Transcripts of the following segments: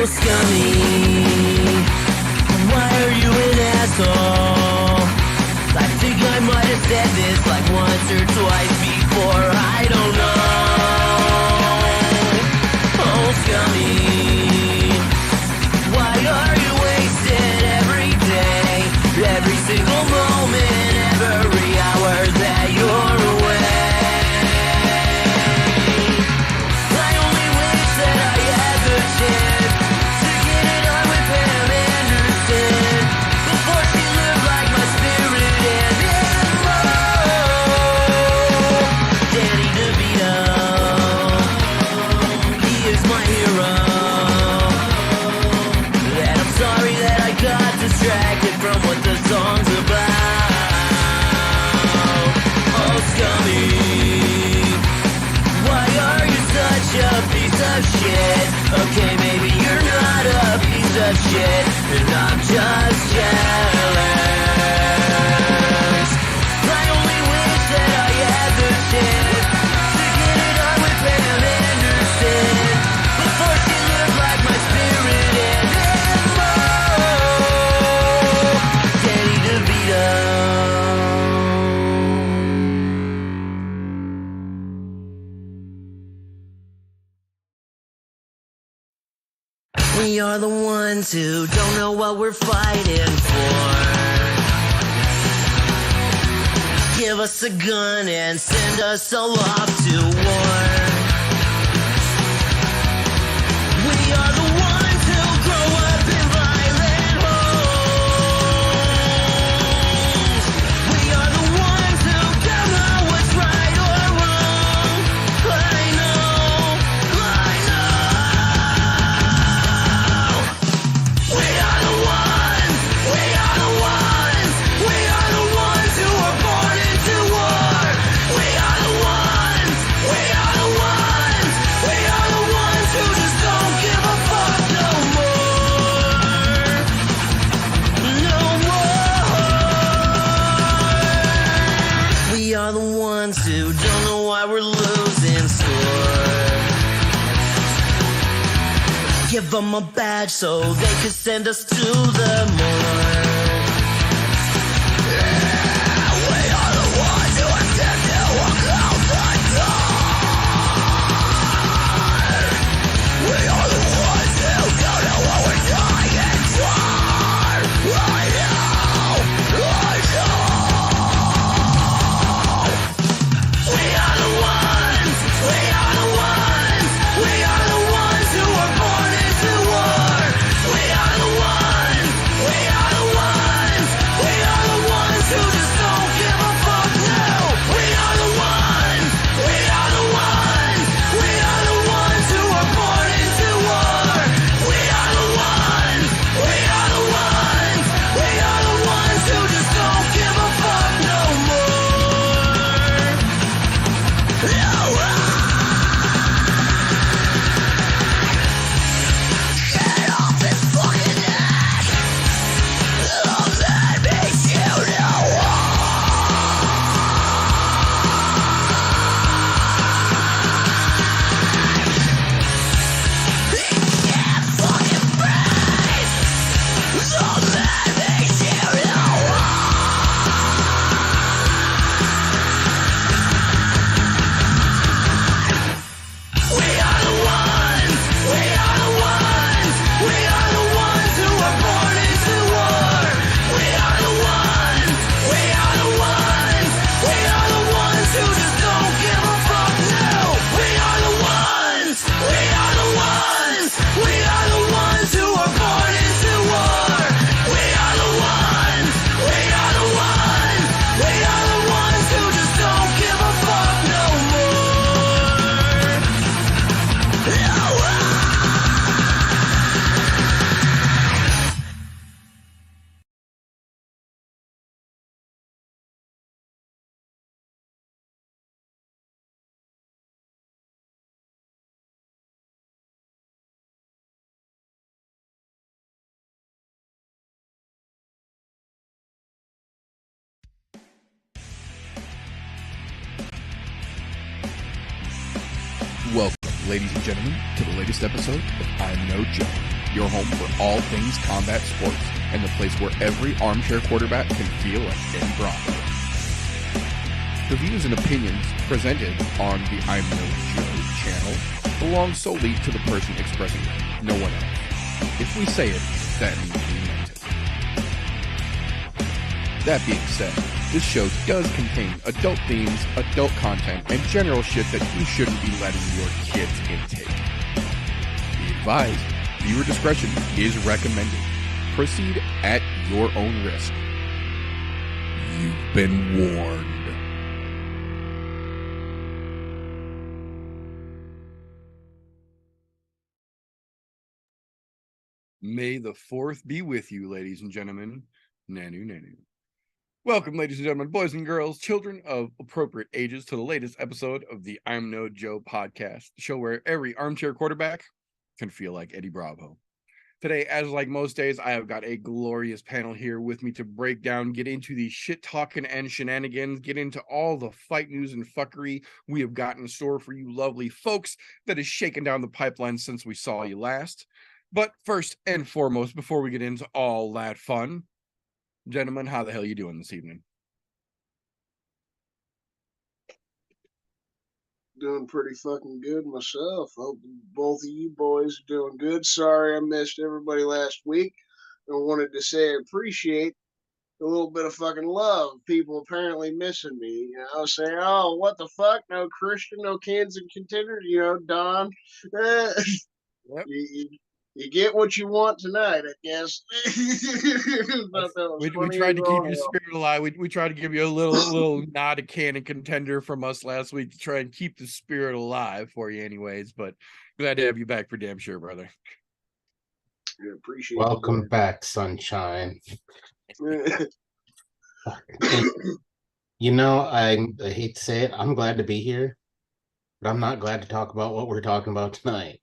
scummy. Why are you an asshole? I think I might have said this like once or twice before, I don't know. Oh, scummy. Why are you wasted every day, every single moment, every hour that you're away? I only wish that I had the chance to get it on with Pam Anderson before she lived like my spirit and Danny DeVito, he is my hero. And I'm sorry that I got distracted from what the song's about. Oh, scummy, why are you such a piece of shit? Okay, maybe you're not a piece of shit, and I'm just jealous. I only wish that I had the chance to get it on with Pam Anderson before she lived like my spirit and Danny DeVito. We are the ones who don't know what we're fighting for. Give us a gun and send us all off to war. We are the ones who grow up in violent homes. We are the ones who don't know what's right or wrong. I know. We are the ones who were born into war. We are the ones who just don't give a fuck no more. No more. We are the ones who don't know why we're losing score. Give them a badge so they could send us to the morgue. We are the ones who attempt to walk out the door. We are the ones who don't know what we're dying for. I know. We are the ones who were born into war. We are the ones who just don't give a fuck now. We are the ones who were born into war. We are the ones who just don't give a fuck no more. No. Get off his fucking neck. That makes you know. He can't fucking breathe. So that makes you know. We are the ones who were born into war. We are the ones who just don't give a fuck now. We are the ones who were born into war. We are the ones who just don't give a fuck no more. No. Welcome, ladies and gentlemen, to the latest episode of I'm No Joke, your home for all things combat sports, and the place where every armchair quarterback can feel like Eddie Bravo. The views and opinions presented on the ImNoBookie channel belong solely to the person expressing them, no one else. If we say it, that means we meant it. That being said, this show does contain adult themes, adult content, and general shit that you shouldn't be letting your kids intake. Be advised, viewer discretion is recommended. Proceed at your own risk. You've been warned. May the 4th be with you, ladies and gentlemen. Nanu, nanu. Welcome, ladies and gentlemen, boys and girls, children of appropriate ages, to the latest episode of the ImNoJoe podcast, the show where every armchair quarterback can feel like Eddie Bravo. Today, as like most days, I have got a glorious panel here with me to break down, get into the shit talking and shenanigans, get into all the fight news and fuckery we have got in store for you lovely folks that is shaking down the pipeline since we saw you last. But first and foremost, before we get into all that fun, gentlemen, how the hell are you doing this evening? Doing pretty fucking good myself. Hope both of you boys are doing good. Sorry I missed everybody last week. I wanted to say I appreciate a little bit of fucking love. People apparently missing me. You know, saying, oh, what the fuck? No Christian, no Kansas contender, you know, Don. Yep. You get what you want tonight, I guess. We tried to keep your spirit alive. We tried to give you a little nod of canon contender from us last week to try and keep the spirit alive for you anyways, but glad to have you back for damn sure, brother. Yeah, appreciate Welcome back, sunshine. You know, I hate to say it, I'm glad to be here, but I'm not glad to talk about what we're talking about tonight.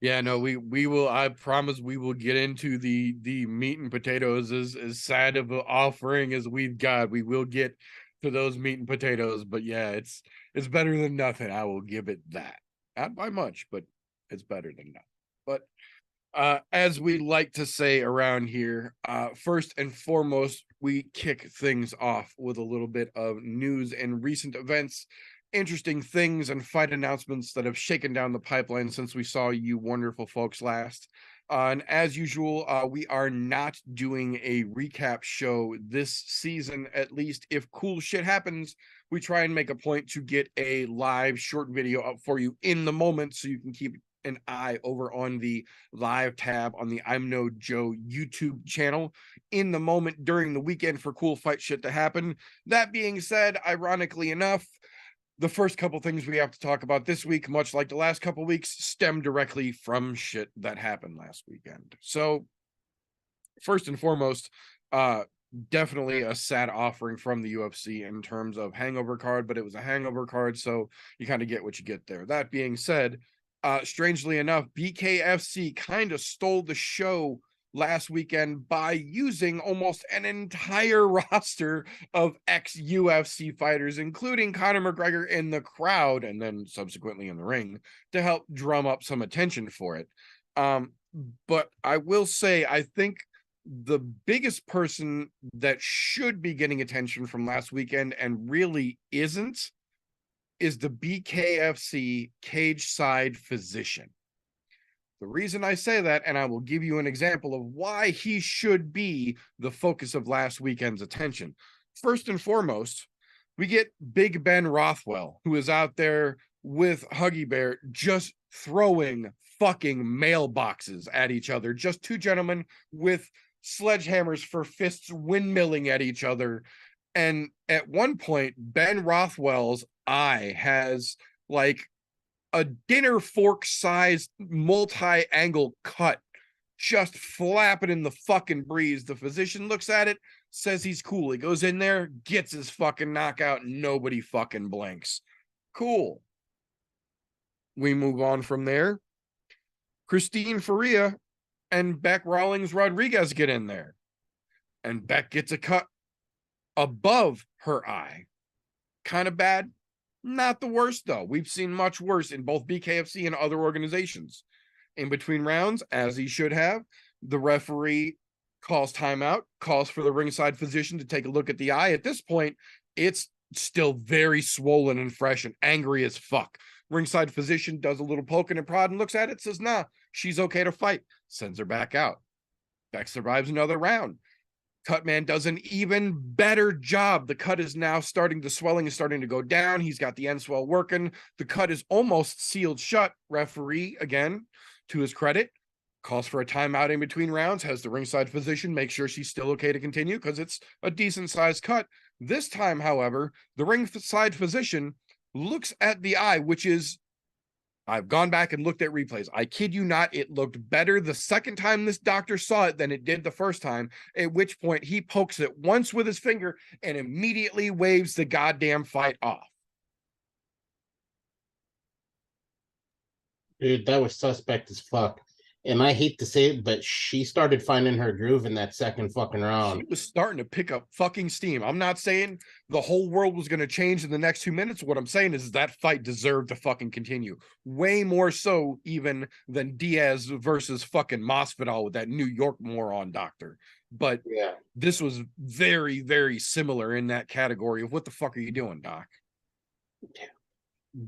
Yeah, no, we will. I promise we will get into the meat and potatoes. As sad of an offering as we've got, we will get to those meat and potatoes. But yeah, it's better than nothing. I will give it that. Not by much, but it's better than nothing. But as we like to say around here, first and foremost, we kick things off with a little bit of news and recent events, interesting things and fight announcements that have shaken down the pipeline since we saw you wonderful folks last. And as usual, we are not doing a recap show this season. At least if cool shit happens, we try and make a point to get a live short video up for you in the moment so you can keep an eye over on the live tab on the ImNoJoe YouTube channel in the moment during the weekend for cool fight shit to happen. That being said, ironically enough, the first couple things we have to talk about this week, much like the last couple weeks, stem directly from shit that happened last weekend. So, first and foremost, definitely a sad offering from the UFC in terms of hangover card, but it was a hangover card, so you kind of get what you get there. That being said, strangely enough, BKFC kind of stole the show last weekend by using almost an entire roster of ex-UFC fighters, including Conor McGregor in the crowd and then subsequently in the ring to help drum up some attention for it. But I will say, I think the biggest person that should be getting attention from last weekend and really isn't is the BKFC cage side physician. The reason I say that, and I will give you an example of why he should be the focus of last weekend's attention. First and foremost, we get Big Ben Rothwell, who is out there with Huggy Bear just throwing fucking mailboxes at each other. Just two gentlemen with sledgehammers for fists windmilling at each other. And at one point, Ben Rothwell's eye has like a dinner fork sized multi-angle cut just flapping in the fucking breeze. The physician looks at it, says he's cool. He goes in there, gets his fucking knockout, and nobody fucking blinks. Cool. We move on from there. Christine Faria and Beck Rawlings Rodriguez get in there, and Beck gets a cut above her eye. Kind of bad. Not the worst, though. We've seen much worse in both BKFC and other organizations. in between rounds, as he should have. The referee calls timeout, calls for the ringside physician to take a look at the eye. At this point, it's still very swollen and fresh and angry as fuck. Ringside physician does a little poking and prod and looks at it, says, nah, she's okay to fight. Sends her back out. Beck survives another round. Cutman does an even better job. The cut is now starting, the swelling is starting to go down. He's got the end swell working. The cut is almost sealed shut. Referee, again, to his credit, calls for a timeout in between rounds, has the ringside physician make sure she's still okay to continue because it's a decent sized cut. This time, however, the ringside physician looks at the eye, which is, I've gone back and looked at replays. I kid you not, it looked better the second time this doctor saw it than it did the first time, at which point he pokes it once with his finger and immediately waves the goddamn fight off. Dude, that was suspect as fuck. And I hate to say it, but she started finding her groove in that second fucking round. She was starting to pick up fucking steam. I'm not saying the whole world was going to change in the next 2 minutes. What I'm saying is that fight deserved to fucking continue. Way more so even than Diaz versus fucking Masvidal with that New York moron doctor. But Yeah, this was very, very similar in that category of what the fuck are you doing, Doc?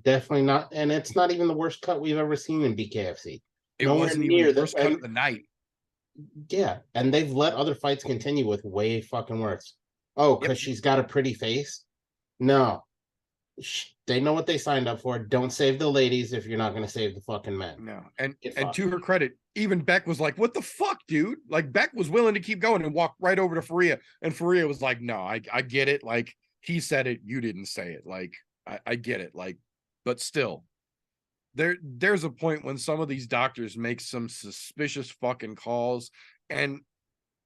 definitely not. And it's not even the worst cut we've ever seen in BKFC. It Nowhere wasn't near even the the- first cut and- of the night. Yeah, and they've let other fights continue with way fucking worse. Oh, because she's got a pretty face? No. They know what they signed up for. Don't save the ladies if you're not going to save the fucking men. No, and Get and fucked. to her credit, even Beck was like, "What the fuck, dude?" Like Beck was willing to keep going and walk right over to Faria, and Faria was like, "No, I get it. Like he said it, you didn't say it. Like I get it. Like, but still, there's a point when some of these doctors make some suspicious fucking calls, and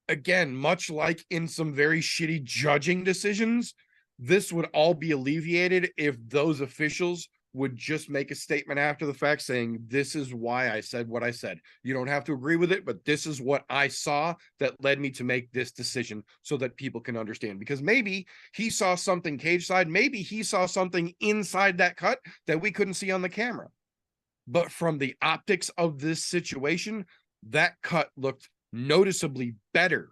again, much like in some very shitty judging decisions, this would all be alleviated if those officials would just make a statement after the fact saying, this is why I said what I said. You don't have to agree with it, but this is what I saw that led me to make this decision so that people can understand. Because maybe he saw something cage side, maybe he saw something inside that cut that we couldn't see on the camera. But from the optics of this situation, that cut looked noticeably better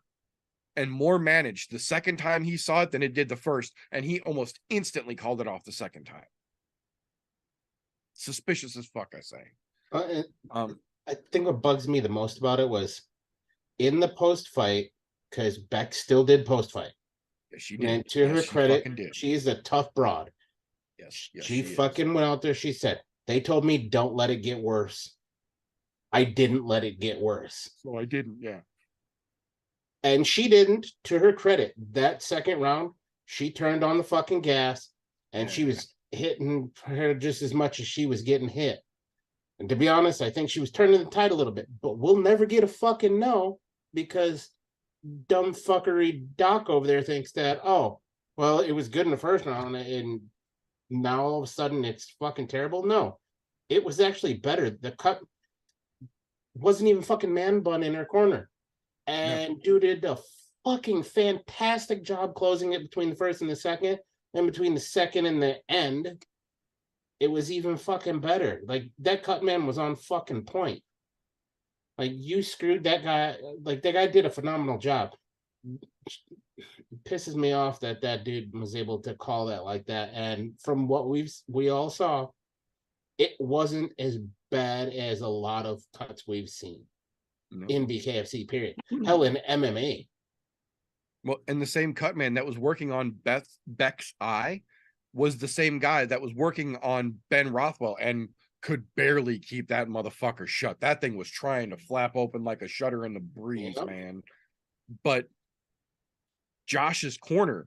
and more managed the second time he saw it than it did the first, and he almost instantly called it off the second time. Suspicious as fuck, I say. I think what bugs me the most about it was in the post fight, because Beck still did post fight. Yeah, she did. And to Yes, her she credit, fucking did. she's a tough broad. Yes, she is. fucking went out there. She said, they told me don't let it get worse. I didn't let it get worse. So I didn't, yeah. And she didn't, to her credit. That second round, she turned on the fucking gas and she was hitting her just as much as she was getting hit. And to be honest, I think she was turning the tide a little bit, but we'll never get a fucking no because dumb fuckery Doc over there thinks that, oh, well, it was good in the first round and now all of a sudden it's fucking terrible. No, it was actually better. The cut wasn't even fucking man bun in her corner. And dude did a fucking fantastic job closing it between the first and the second. And between the second and the end, it was even fucking better. Like that cut man was on fucking point. Like you screwed that guy. Like that guy did a phenomenal job. It pisses me off that that dude was able to call that like that. And from what we all saw, it wasn't as bad as a lot of cuts we've seen in BKFC, period. Hell, in MMA. Well, and the same cut man that was working on Beck's eye was the same guy that was working on Ben Rothwell and could barely keep that motherfucker shut. That thing was trying to flap open like a shutter in the breeze, man. But Josh's corner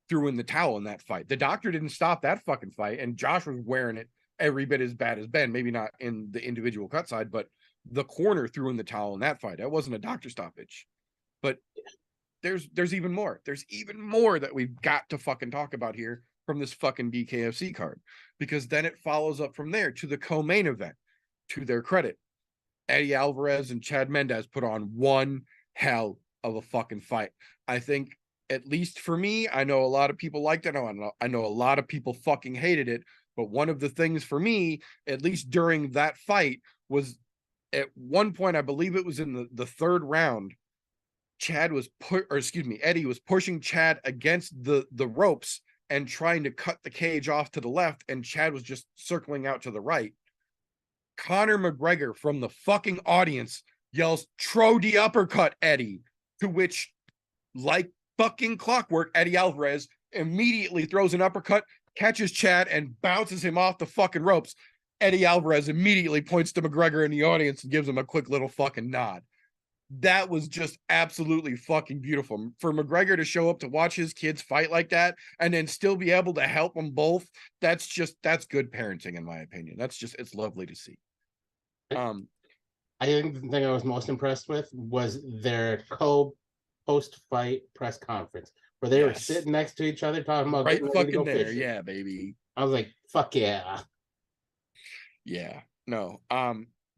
threw in the towel in that fight. The doctor didn't stop that fucking fight, and Josh was wearing it every bit as bad as Ben. Maybe not in the individual cut side, but the corner threw in the towel in that fight. That wasn't a doctor stoppage. But there's even more. There's even more that we've got to fucking talk about here from this fucking BKFC card, because then it follows up from there to the co-main event. To their credit, Eddie Alvarez and Chad Mendez put on one hell of a fucking fight. I think, at least for me, I know a lot of people liked it. I know a lot of people fucking hated it. But one of the things for me, at least during that fight, was at one point, I believe it was in the third round, Eddie was pushing Chad against the ropes and trying to cut the cage off to the left, and Chad was just circling out to the right. Conor McGregor from the fucking audience yells, "Tro the uppercut, Eddie," to which, like fucking clockwork, Eddie Alvarez immediately throws an uppercut, catches Chad, and bounces him off the fucking ropes. Eddie Alvarez immediately points to McGregor in the audience and gives him a quick little fucking nod. That was just absolutely fucking beautiful. For McGregor to show up to watch his kids fight like that and then still be able to help them both, that's good parenting, in my opinion. It's lovely to see. I think the thing I was most impressed with was their post-fight press conference where they were sitting next to each other talking about right fucking there. fishing. Yeah, baby. I was like, fuck yeah. Yeah. No.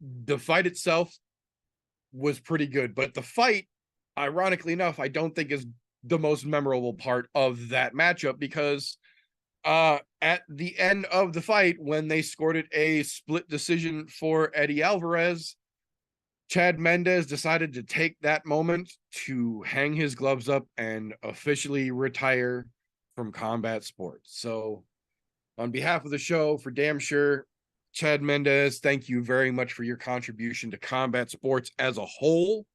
The fight itself was pretty good, but the fight, ironically enough, I don't think is the most memorable part of that matchup, because at the end of the fight, when they scored it a split decision for Eddie Alvarez, Chad Mendes decided to take that moment to hang his gloves up and officially retire from combat sports. So on behalf of the show, for damn sure, Chad Mendes, thank you very much for your contribution to combat sports as a whole.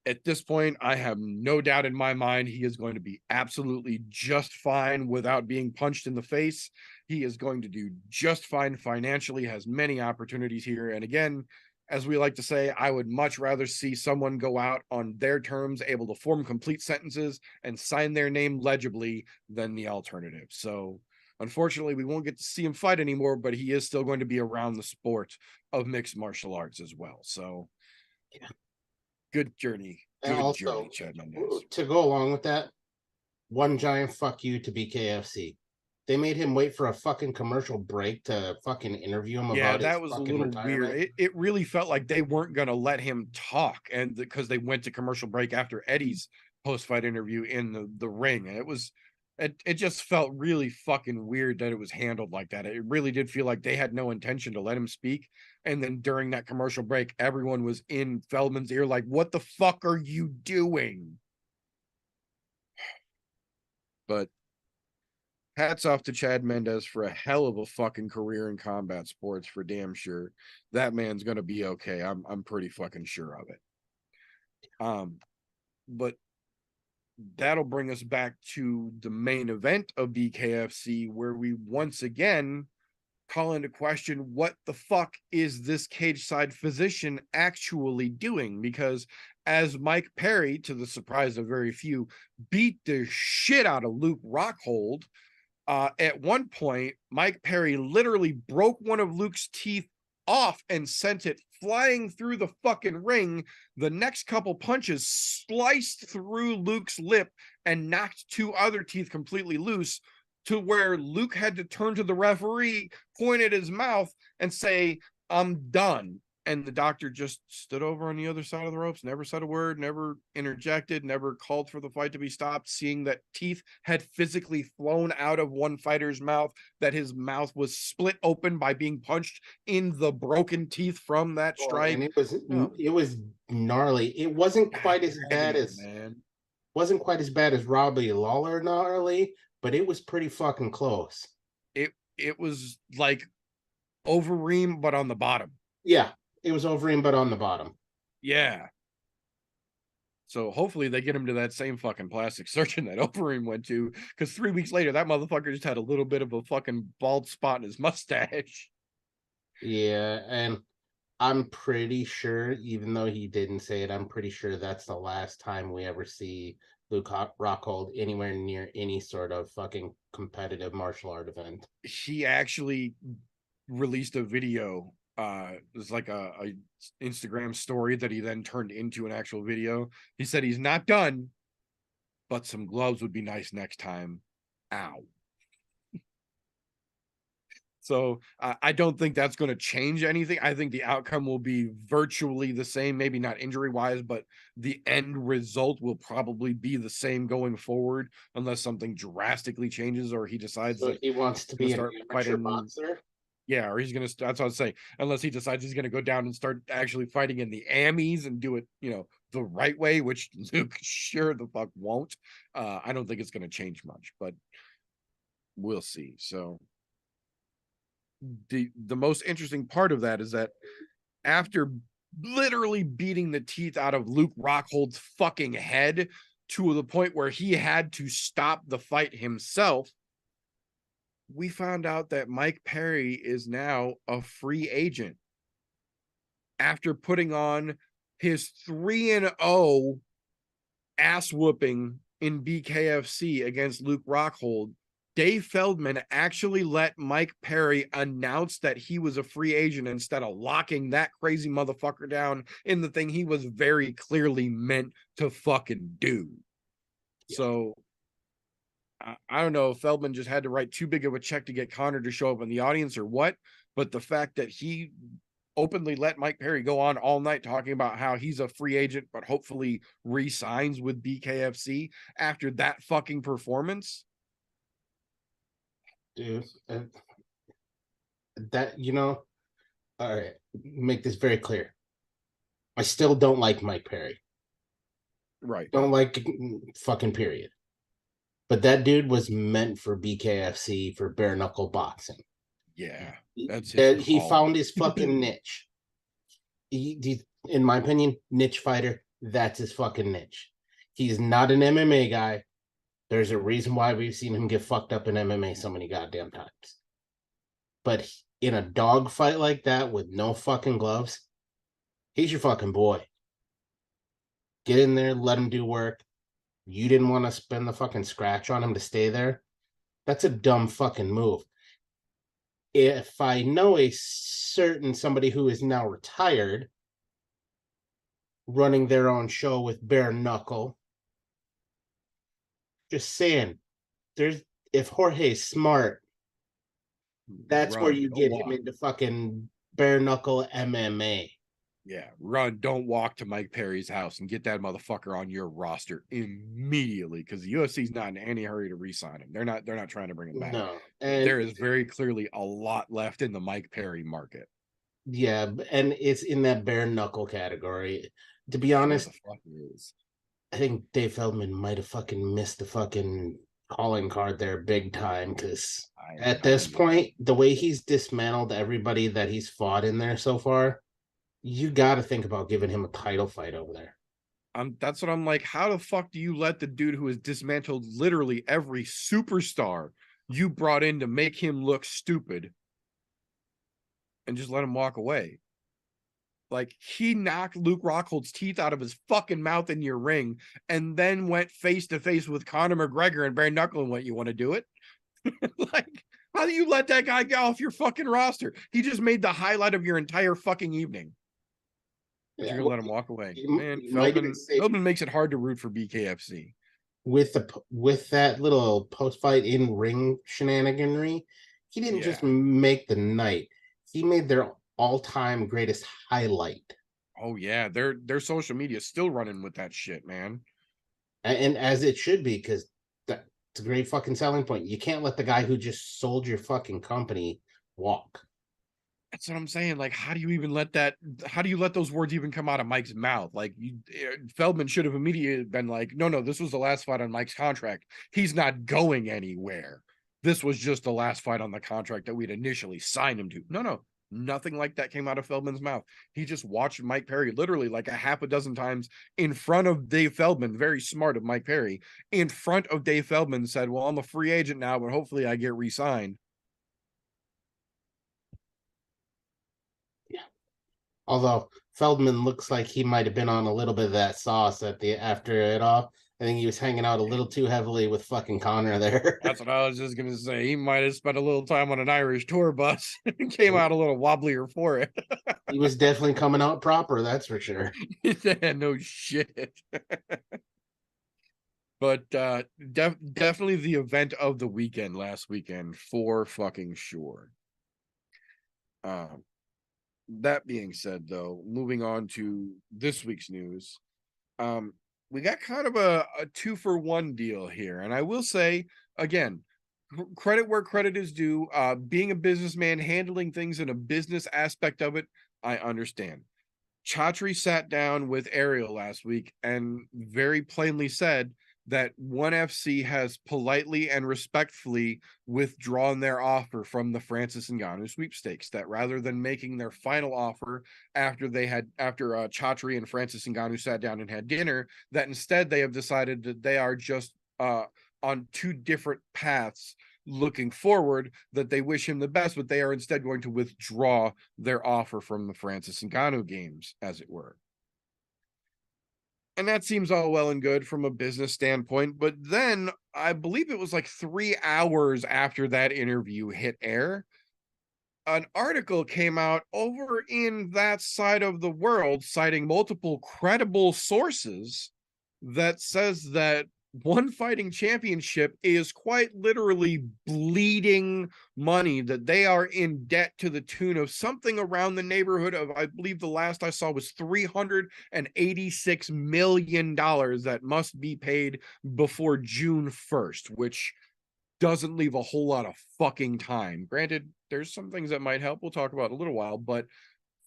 At this point, I have no doubt in my mind he is going to be absolutely just fine without being punched in the face. He is going to do just fine financially, has many opportunities here. And again, as we like to say, I would much rather see someone go out on their terms, able to form complete sentences and sign their name legibly, than the alternative. So unfortunately, we won't get to see him fight anymore, but he is still going to be around the sport of mixed martial arts as well. So, yeah, good journey. Good journey, Chad Mendes. To go along with that, one giant fuck you to BKFC. They made him wait for a fucking commercial break to fucking interview him about that his was a fucking little retirement. weird. It really felt like they weren't going to let him talk, and because they went to commercial break after Eddie's post-fight interview in the ring, and it just felt really fucking weird that it was handled like that. It really did feel like they had no intention to let him speak. And then during that commercial break, everyone was in Feldman's ear like, what the fuck are you doing? But hats off to Chad Mendes for a hell of a fucking career in combat sports, for damn sure. That man's going to be okay. I'm pretty fucking sure of it. But that'll bring us back to the main event of BKFC, where we once again call into question, what the fuck is this cage side physician actually doing? Because as Mike Perry, to the surprise of very few, beat the shit out of Luke Rockhold, at one point, Mike Perry literally broke one of Luke's teeth off and sent it flying through the fucking ring. The next couple punches sliced through Luke's lip and knocked two other teeth completely loose, to where Luke had to turn to the referee, point at his mouth, and say, "I'm done." And the doctor just stood over on the other side of the ropes, never said a word, never interjected, never called for the fight to be stopped, seeing that teeth had physically flown out of one fighter's mouth, that his mouth was split open by being punched in the broken teeth from that strike. And it was gnarly. It wasn't quite as bad as wasn't quite as bad as Robbie Lawler gnarly, but it was pretty fucking close. It was like Overeem, but on the bottom. Yeah. It was Overeem, but on the bottom. Yeah. So hopefully they get him to that same fucking plastic surgeon that Overeem went to, because 3 weeks later, that motherfucker just had a little bit of a fucking bald spot in his mustache. Yeah, and I'm pretty sure, even though he didn't say it, I'm pretty sure that's the last time we ever see Luke Rockhold anywhere near any sort of fucking competitive martial art event. He actually released a video. It was like a Instagram story that he then turned into an actual video. He said he's not done, but some gloves would be nice next time. Ow. So I don't think that's going to change anything. I think the outcome will be virtually the same, maybe not injury wise, but the end result will probably be the same going forward, unless something drastically changes or he decides that he wants to be an amateur boxer. Yeah, or he's gonna. That's what I was saying. Unless he decides he's gonna go down and start actually fighting in the Amis and do it, the right way, which Luke sure the fuck won't. I don't think it's gonna change much, but we'll see. So the most interesting part of that is that after literally beating the teeth out of Luke Rockhold's fucking head to the point where he had to stop the fight himself, we found out that Mike Perry is now a free agent after putting on his 3-0 ass whooping in BKFC against Luke Rockhold. Dave Feldman actually let Mike Perry announce that he was a free agent instead of locking that crazy motherfucker down in the thing he was very clearly meant to fucking do. Yeah. So I don't know if Feldman just had to write too big of a check to get Connor to show up in the audience or what, but the fact that he openly let Mike Perry go on all night talking about how he's a free agent, but hopefully re-signs with BKFC after that fucking performance. Dude, all right, make this very clear. I still don't like Mike Perry. Right. Don't like fucking period. But that dude was meant for BKFC for bare knuckle boxing. Yeah, that's his he found his fucking niche. He, in my opinion, niche fighter. That's his fucking niche. He's not an MMA guy. There's a reason why we've seen him get fucked up in MMA so many goddamn times. But in a dog fight like that with no fucking gloves, he's your fucking boy. Get in there, let him do work. You didn't want to spend the fucking scratch on him to stay there. That's a dumb fucking move. If I know a certain somebody who is now retired running their own show with bare knuckle, just saying, if Jorge's smart, that's where you get him into fucking bare knuckle MMA. Yeah, don't walk to Mike Perry's house and get that motherfucker on your roster immediately, because the UFC's not in any hurry to re-sign him. They're not trying to bring him back. No, and there is very clearly a lot left in the Mike Perry market. Yeah, and it's in that bare knuckle category. To be honest, I think Dave Feldman might have fucking missed the fucking calling card there big time, because at this point, the way he's dismantled everybody that he's fought in there so far, you got to think about giving him a title fight over there. That's what I'm like. How the fuck do you let the dude who has dismantled literally every superstar you brought in to make him look stupid and just let him walk away? Like, he knocked Luke Rockhold's teeth out of his fucking mouth in your ring and then went face to face with Conor McGregor and bare knuckle and what, you want to do it? Like, how do you let that guy get off your fucking roster? He just made the highlight of your entire fucking evening. But you're gonna let him walk away. Man, Feldman makes it hard to root for BKFC. With that little post-fight in-ring shenaniganry, he didn't just make the night. He made their all-time greatest highlight. Oh yeah, their social media is still running with that shit, man. And as it should be, because that's a great fucking selling point. You can't let the guy who just sold your fucking company walk. That's what I'm saying. Like, how do you let those words even come out of Mike's mouth? Like, Feldman should have immediately been like, no, this was the last fight on Mike's contract. He's not going anywhere. This was just the last fight on the contract that we'd initially signed him to. No, nothing like that came out of Feldman's mouth. He just watched Mike Perry literally like a half a dozen times in front of Dave Feldman. Very smart of Mike Perry. In front of Dave Feldman, said, well, I'm a free agent now, but hopefully I get re-signed. Although Feldman looks like he might have been on a little bit of that sauce after it all. I think he was hanging out a little too heavily with fucking Connor there. That's what I was just gonna say. He might have spent a little time on an Irish tour bus and came out a little wobblier for it. He was definitely coming out proper, that's for sure. Yeah, no shit. But definitely the event of the weekend last weekend, for fucking sure. That being said, though, moving on to this week's news, we got kind of a 2-for-1 deal here. And I will say, again, credit where credit is due. Being a businessman, handling things in a business aspect of it, I understand. Chatri sat down with Ariel last week and very plainly said that ONE FC has politely and respectfully withdrawn their offer from the Francis Ngannou sweepstakes. That rather than making their final offer after Chatri and Francis Ngannou sat down and had dinner, that instead they have decided that they are just on two different paths looking forward, that they wish him the best, but they are instead going to withdraw their offer from the Francis Ngannou games, as it were. And that seems all well and good from a business standpoint, but then I believe it was like 3 hours after that interview hit air, an article came out over in that side of the world, citing multiple credible sources, that says that ONE Fighting Championship is quite literally bleeding money, that they are in debt to the tune of something around the neighborhood of, I believe the last I saw was $386 million that must be paid before June 1st, which doesn't leave a whole lot of fucking time. Granted, there's some things that might help, we'll talk about in a little while, but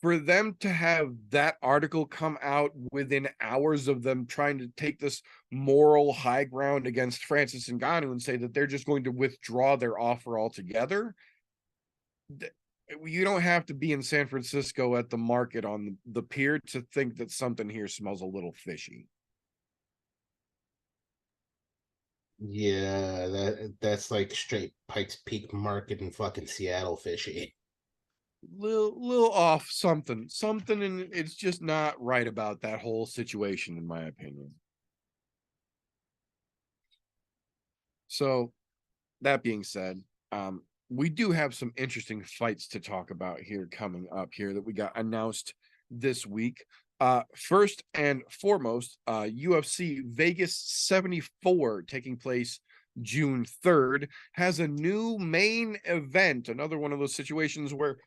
for them to have that article come out within hours of them trying to take this moral high ground against Francis Ngannou and say that they're just going to withdraw their offer altogether, you don't have to be in San Francisco at the market on the pier to think that something here smells a little fishy. Yeah, that's like straight Pikes Peak Market in fucking Seattle fishy. Little off something, and it's just not right about that whole situation, in my opinion. So that being said, we do have some interesting fights to talk about here coming up here that we got announced this week. First and foremost, UFC Vegas 74 taking place June 3rd has a new main event, another one of those situations where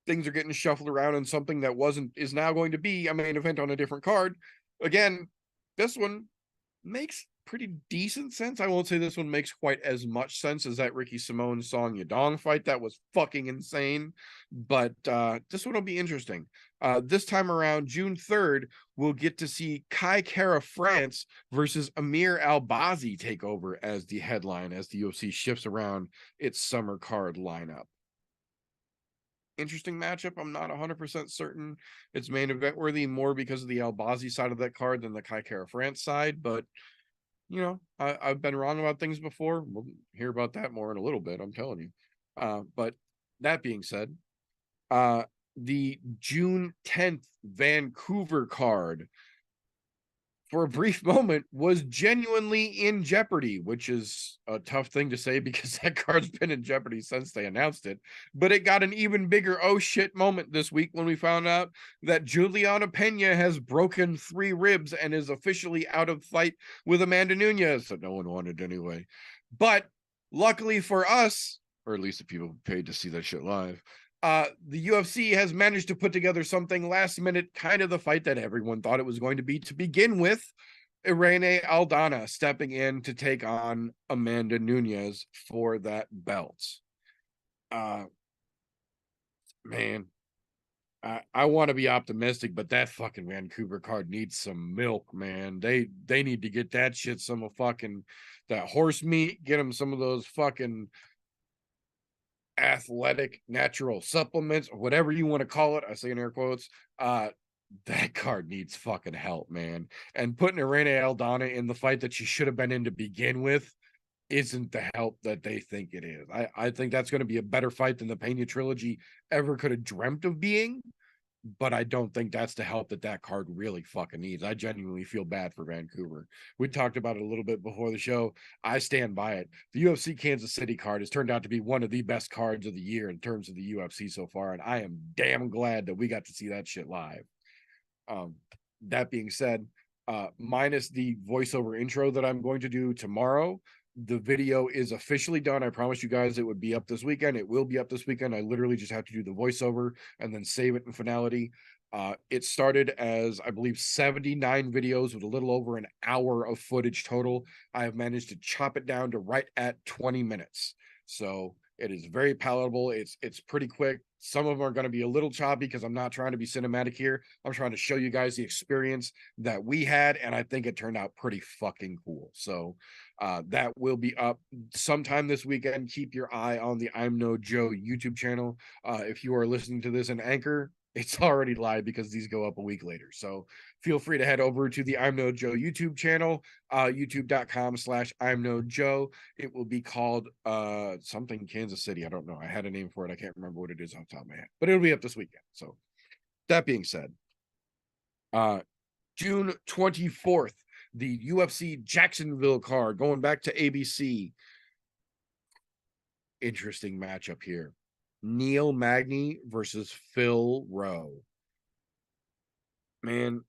things are getting shuffled around and something that is now going to be a main event on a different card. Again, this one makes pretty decent sense. I won't say this one makes quite as much sense as that Ricky Simone Song Yadong fight. That was fucking insane. But this one will be interesting. This time around, June 3rd, we'll get to see Kai Kara France versus Amir Albazi take over as the headline as the UFC shifts around its summer card lineup. Interesting matchup. I'm not 100% certain it's main event worthy, more because of the Albazi side of that card than the Kai Kara France side, but you know, I've been wrong about things before. We'll hear about that more in a little bit, I'm telling you. But that being said, the June 10th Vancouver card, for a brief moment, was genuinely in jeopardy, which is a tough thing to say because that card's been in jeopardy since they announced it. But it got an even bigger oh shit moment this week when we found out that Juliana Pena has broken 3 ribs and is officially out of fight with Amanda Nunes, that no one wanted anyway. But luckily for us, or at least the people paid to see that shit live, the UFC has managed to put together something last minute, kind of the fight that everyone thought it was going to be to begin with. Irene Aldana stepping in to take on Amanda Nunes for that belt. Man, I want to be optimistic, but that fucking Vancouver card needs some milk, man. They need to get that shit some of fucking that horse meat, get them some of those fucking athletic natural supplements, or whatever you want to call it. I say in air quotes. That card needs fucking help, man. And putting Irene Aldana in the fight that she should have been in to begin with isn't the help that they think it is. I think that's going to be a better fight than the Pena trilogy ever could have dreamt of being, but I don't think that's the help that card really fucking needs. I genuinely feel bad for Vancouver. We talked about it a little bit before the show. I stand by it. The UFC Kansas City card has turned out to be one of the best cards of the year in terms of the UFC so far, and I am damn glad that we got to see that shit live. That being said, minus the voiceover intro that I'm going to do tomorrow, the video is officially done. I promise you guys it would be up this weekend. It will be up this weekend. I literally just have to do the voiceover and then save it in finality. It started as, I believe, 79 videos with a little over an hour of footage total. I have managed to chop it down to right at 20 minutes. So it is very palatable. It's pretty quick. Some of them are going to be a little choppy because I'm not trying to be cinematic here. I'm trying to show you guys the experience that we had, and I think it turned out pretty fucking cool. So that will be up sometime this weekend. Keep your eye on the I'm No Joe YouTube channel. If you are listening to this in Anchor, it's already live because these go up a week later. So feel free to head over to the I'm No Joe YouTube channel, youtube.com/ImNoJoe. It will be called something Kansas City. I don't know. I had a name for it. I can't remember what it is off the top of my head, but it'll be up this weekend. So that being said, June 24th, the UFC Jacksonville card going back to ABC. Interesting matchup here. Neil Magny versus Phil Rowe. Man,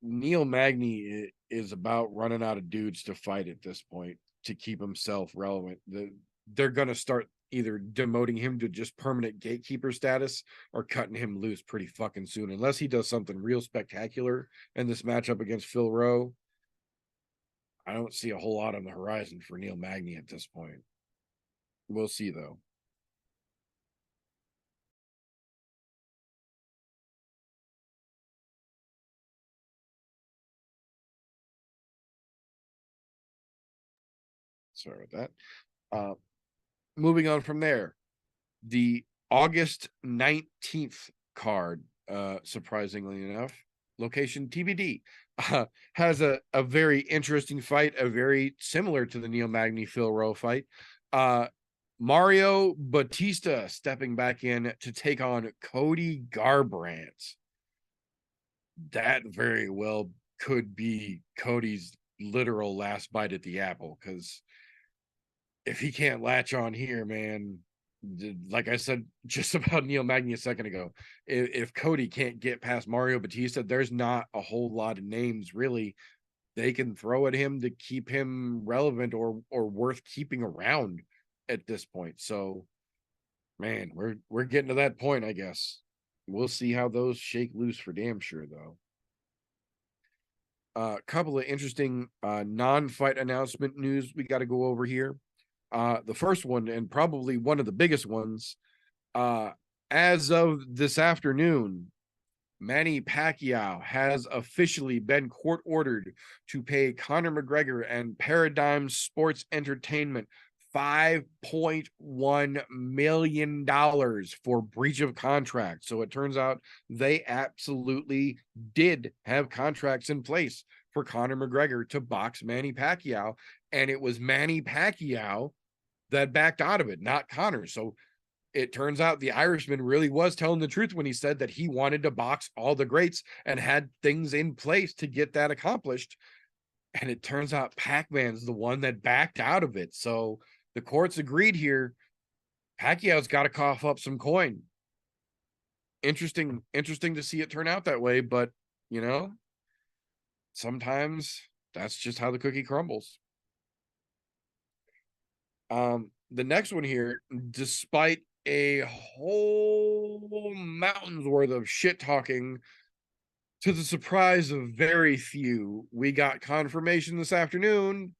Neil Magny is about running out of dudes to fight at this point to keep himself relevant. They're going to start either demoting him to just permanent gatekeeper status or cutting him loose pretty fucking soon, unless he does something real spectacular in this matchup against Phil Rowe. I don't see a whole lot on the horizon for Neil Magny at this point. We'll see, though. Sorry about that. Moving on from there, the August 19th card, surprisingly enough, location TBD, has a very interesting fight, a very similar to the Neil Magny Phil Rowe fight. Mario Batista stepping back in to take on Cody Garbrandt. That very well could be Cody's literal last bite at the apple, because if he can't latch on here, man, like I said just about Neil Magny a second ago, if Cody can't get past Mario Batista, there's not a whole lot of names really they can throw at him to keep him relevant or worth keeping around at this point. So, man, we're getting to that point, I guess. We'll see how those shake loose for damn sure, though. A couple of interesting non-fight announcement news we got to go over here. The first one, and probably one of the biggest ones, as of this afternoon, Manny Pacquiao has officially been court ordered to pay Conor McGregor and Paradigm Sports Entertainment $5.1 million for breach of contract. So it turns out they absolutely did have contracts in place for Conor McGregor to box Manny Pacquiao, and it was Manny Pacquiao that backed out of it, not Conor. So it turns out the Irishman really was telling the truth when he said that he wanted to box all the greats and had things in place to get that accomplished. And it turns out Pac-Man's the one that backed out of it. So the courts agreed here. Pacquiao's got to cough up some coin. Interesting to see it turn out that way, but you know, sometimes that's just how the cookie crumbles. The next one here, despite a whole mountain's worth of shit talking, to the surprise of very few, we got confirmation this afternoon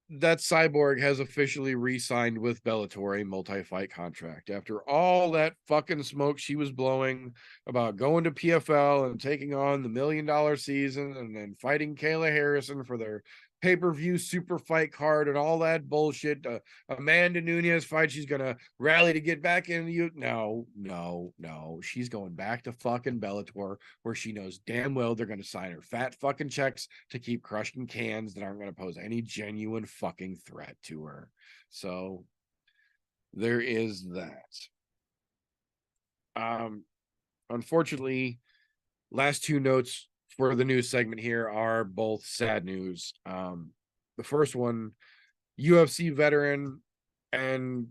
that Cyborg has officially re-signed with Bellator a multi-fight contract. After all that fucking smoke she was blowing about going to PFL and taking on the $1 million season and then fighting Kayla Harrison for their pay-per-view super fight card and all that bullshit, Amanda Nunes fight, she's gonna rally to get back in the no, she's going back to fucking Bellator, where she knows damn well they're gonna sign her fat fucking checks to keep crushing cans that aren't gonna pose any genuine fucking threat to her. So there is that. Unfortunately, last two notes for the news segment here are both sad news. The first one, UFC veteran and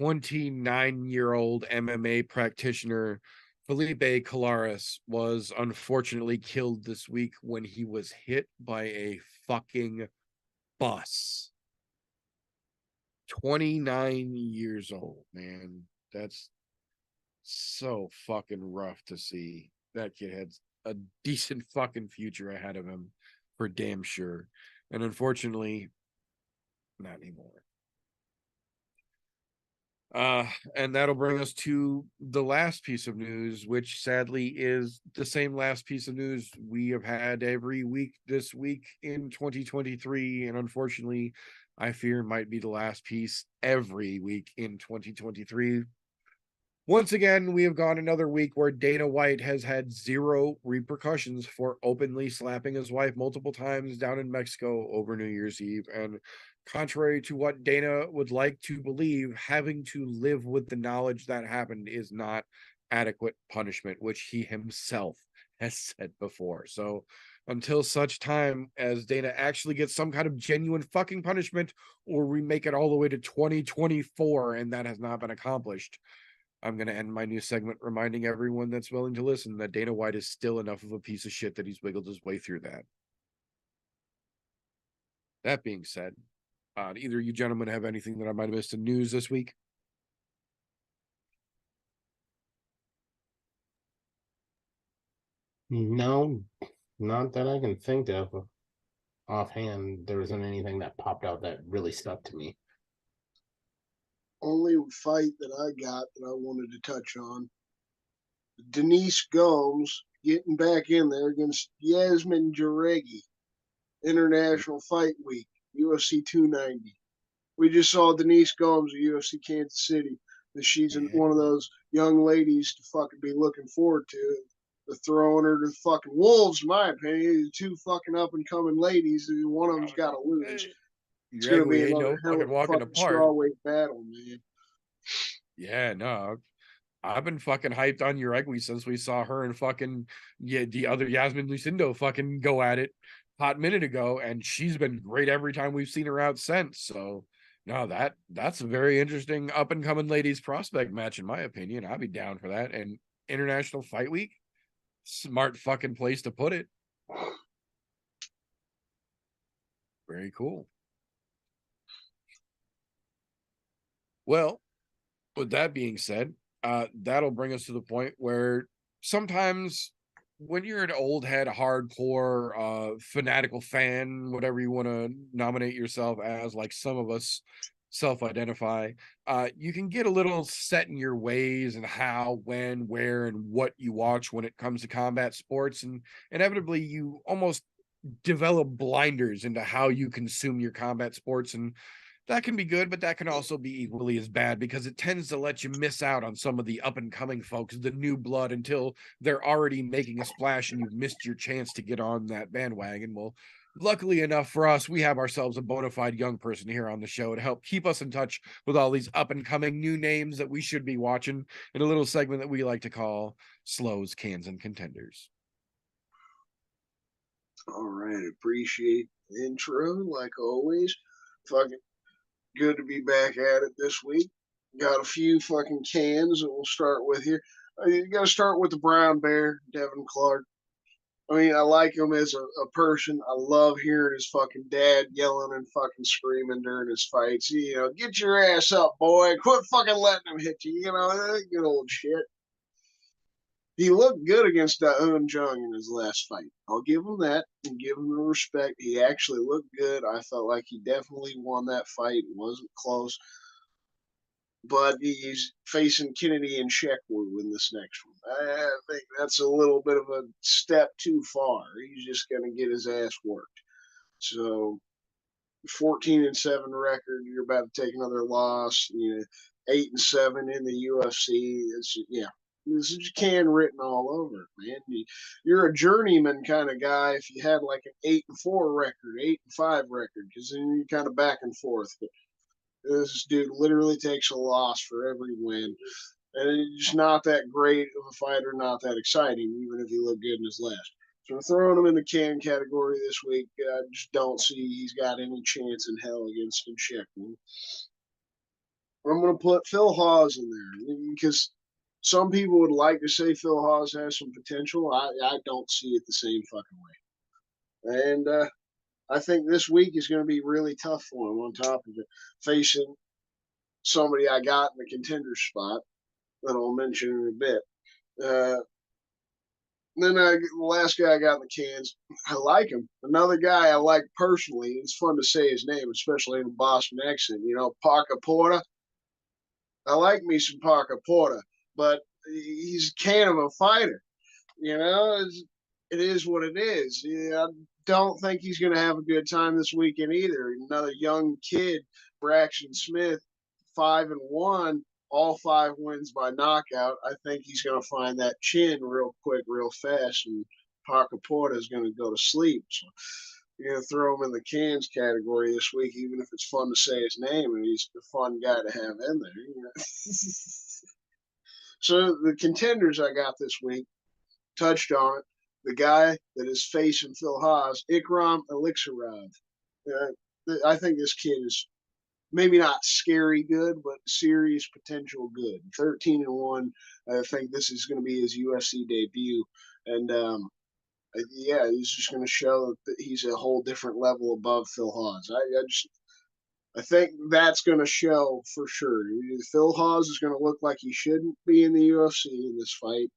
29-year-old MMA practitioner Felipe Colares was unfortunately killed this week when he was hit by a fucking bus. 29 years old, man. That's so fucking rough to see. That kid had a decent fucking future ahead of him for damn sure. And unfortunately, not anymore. And that'll bring us to the last piece of news, which sadly is the same last piece of news we have had every week this week in 2023. And unfortunately, I fear might be the last piece every week in 2023. Once again, we have gone another week where Dana White has had zero repercussions for openly slapping his wife multiple times down in Mexico over New Year's Eve. And contrary to what Dana would like to believe, having to live with the knowledge that happened is not adequate punishment, which he himself has said before. So until such time as Dana actually gets some kind of genuine fucking punishment, or we make it all the way to 2024 and that has not been accomplished, I'm going to end my new segment reminding everyone that's willing to listen that Dana White is still enough of a piece of shit that he's wiggled his way through that. That being said, either you gentlemen have anything that I might have missed in news this week? No, not that I can think of. Offhand, there isn't anything that popped out that really stuck to me. Only fight that I got that I wanted to touch on. Denise Gomes getting back in there against Yasmin Jaregui. International Fight Week, UFC 290. We just saw Denise Gomes at UFC Kansas City. That she's one of those young ladies to fucking be looking forward to. They're throwing her to the fucking wolves, in my opinion. Two fucking up and coming ladies. One of them's got to lose. It's going to be another hell of a fucking strawweight battle, man. Yeah, no. I've been fucking hyped on Uregui since we saw her and fucking the other Yasmin Lucindo fucking go at it hot minute ago, and she's been great every time we've seen her out since. So no, that's a very interesting up and coming ladies prospect match, in my opinion. I'd be down for that. And International Fight Week, smart fucking place to put it. Very cool. Well, with that being said, that'll bring us to the point where sometimes when you're an old head, hardcore, fanatical fan, whatever you want to nominate yourself as, like some of us self-identify, you can get a little set in your ways and how, when, where, and what you watch when it comes to combat sports. And inevitably, you almost develop blinders into how you consume your combat sports. And that can be good, but that can also be equally as bad because it tends to let you miss out on some of the up and coming folks, the new blood, until they're already making a splash and you've missed your chance to get on that bandwagon. Well, luckily enough for us, we have ourselves a bona fide young person here on the show to help keep us in touch with all these up and coming new names that we should be watching in a little segment that we like to call Slows, Cans, and Contenders. All right, appreciate the intro, like always. Fucking good to be back at it this week. Got a few fucking cans that we'll start with here. You got to start with the brown bear, Devin Clark. I mean, I like him as a person. I love hearing his fucking dad yelling and fucking screaming during his fights. You know, get your ass up, boy. Quit fucking letting him hit you. You know, that good old shit. He looked good against Eun Jung in his last fight. I'll give him that and give him the respect. He actually looked good. I felt like he definitely won that fight. It wasn't close. But he's facing Kennedy and Shekwu in this next one. I think that's a little bit of a step too far. He's just going to get his ass worked. So 14-7 record. You're about to take another loss. You know, 8-7 in the UFC. It's this is can written all over it, man. You're a journeyman kind of guy if you had like an 8-4 record, 8-5 record, because then you're kind of back and forth. But this dude literally takes a loss for every win. And he's just not that great of a fighter, not that exciting, even if he looked good in his last. So I'm throwing him in the can category this week. I just don't see he's got any chance in hell against Shekwu. I'm going to put Phil Hawes in there because some people would like to say Phil Hawes has some potential. I don't see it the same fucking way. And I think this week is going to be really tough for him on top of it, facing somebody I got in the contender spot that I'll mention in a bit. Then the last guy I got in the cans, I like him. Another guy I like personally, it's fun to say his name, especially in a Boston accent, you know, Parker Porter. I like me some Parker Porter, but he's kind of a fighter. You know, it is what it is. Yeah, I don't think he's going to have a good time this weekend either. Another young kid, Braxton Smith, 5-1, all 5 wins by knockout. I think he's going to find that chin real quick, real fast, and Parker Porter is going to go to sleep. So you're going to throw him in the cans category this week, even if it's fun to say his name, and he's a fun guy to have in there. You know? So the contenders I got this week, touched on it. The guy that is facing Phil Haas, Ikram Elixirov. I think this kid is maybe not scary good, but serious potential good. 13-1. I think this is going to be his UFC debut, and yeah, he's just going to show that he's a whole different level above Phil Haas. I think that's going to show for sure. Phil Haas is going to look like he shouldn't be in the UFC in this fight.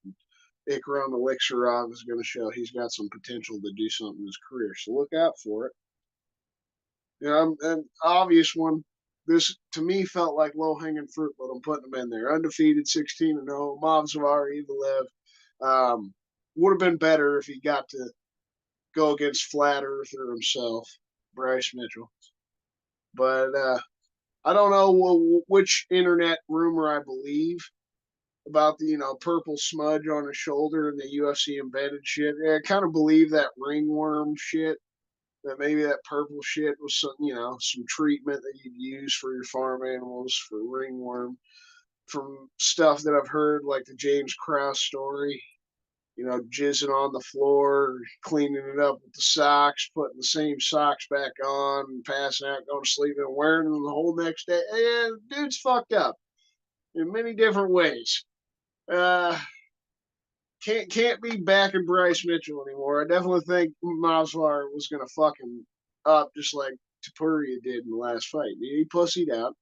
Ikram Elixirov is going to show he's got some potential to do something in his career. So look out for it. An obvious one. This, to me, felt like low-hanging fruit, but I'm putting them in there. Undefeated, 16-0, Movsar Evelev. Would have been better if he got to go against Flat Earther himself, Bryce Mitchell. But I don't know which internet rumor I believe about the purple smudge on his shoulder and the UFC embedded shit. Yeah, I kind of believe that ringworm shit. That maybe that purple shit was some treatment that you'd use for your farm animals for ringworm. From stuff that I've heard, like the James Krause story, jizzing on the floor, cleaning it up with the socks, putting the same socks back on, passing out, going to sleep, and wearing them the whole next day. Yeah, dude's fucked up in many different ways. Can't be backing Bryce Mitchell anymore. I definitely think Movsar was going to fuck him up just like Tapuria did in the last fight. He pussied out.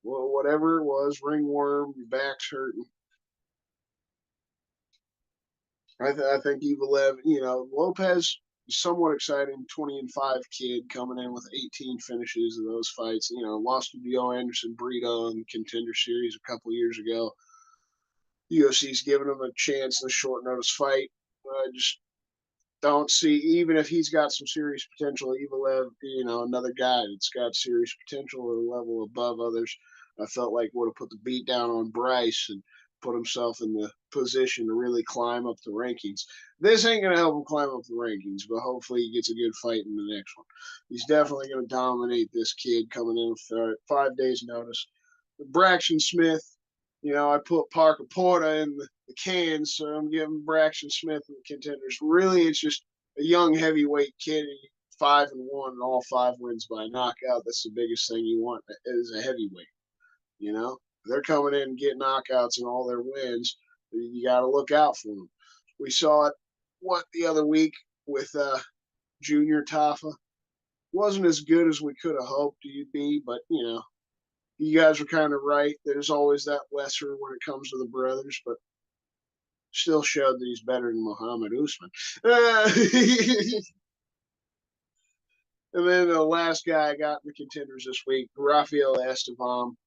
Well, whatever it was, ringworm, your back's hurting. I think Evelev, Lopez, somewhat exciting, 20-5 kid coming in with 18 finishes of those fights. Lost to Dio Anderson Brito in the Contender Series a couple years ago. UFC's giving him a chance in a short notice fight. I just don't see, even if he's got some serious potential, Evelev, another guy that's got serious potential at a level above others, I felt like would have put the beat down on Bryce and put himself in the position to really climb up the rankings. This ain't going to help him climb up the rankings, but hopefully he gets a good fight in the next one. He's definitely going to dominate this kid coming in with 5 days notice. Braxton Smith, I put Parker Porter in the cans, so I'm giving Braxton Smith and the contenders. Really, it's just a young heavyweight kid, 5-1, and all 5 wins by knockout. That's the biggest thing you want as a heavyweight. They're coming in and getting knockouts and all their wins. You got to look out for them. We saw it the other week with Junior Tafa. Wasn't as good as we could have hoped he'd be, but you guys were kind of right. There's always that lesser when it comes to the brothers, but still showed that he's better than Muhammad Usman. And then the last guy I got in the contenders this week, Rafael Estevam,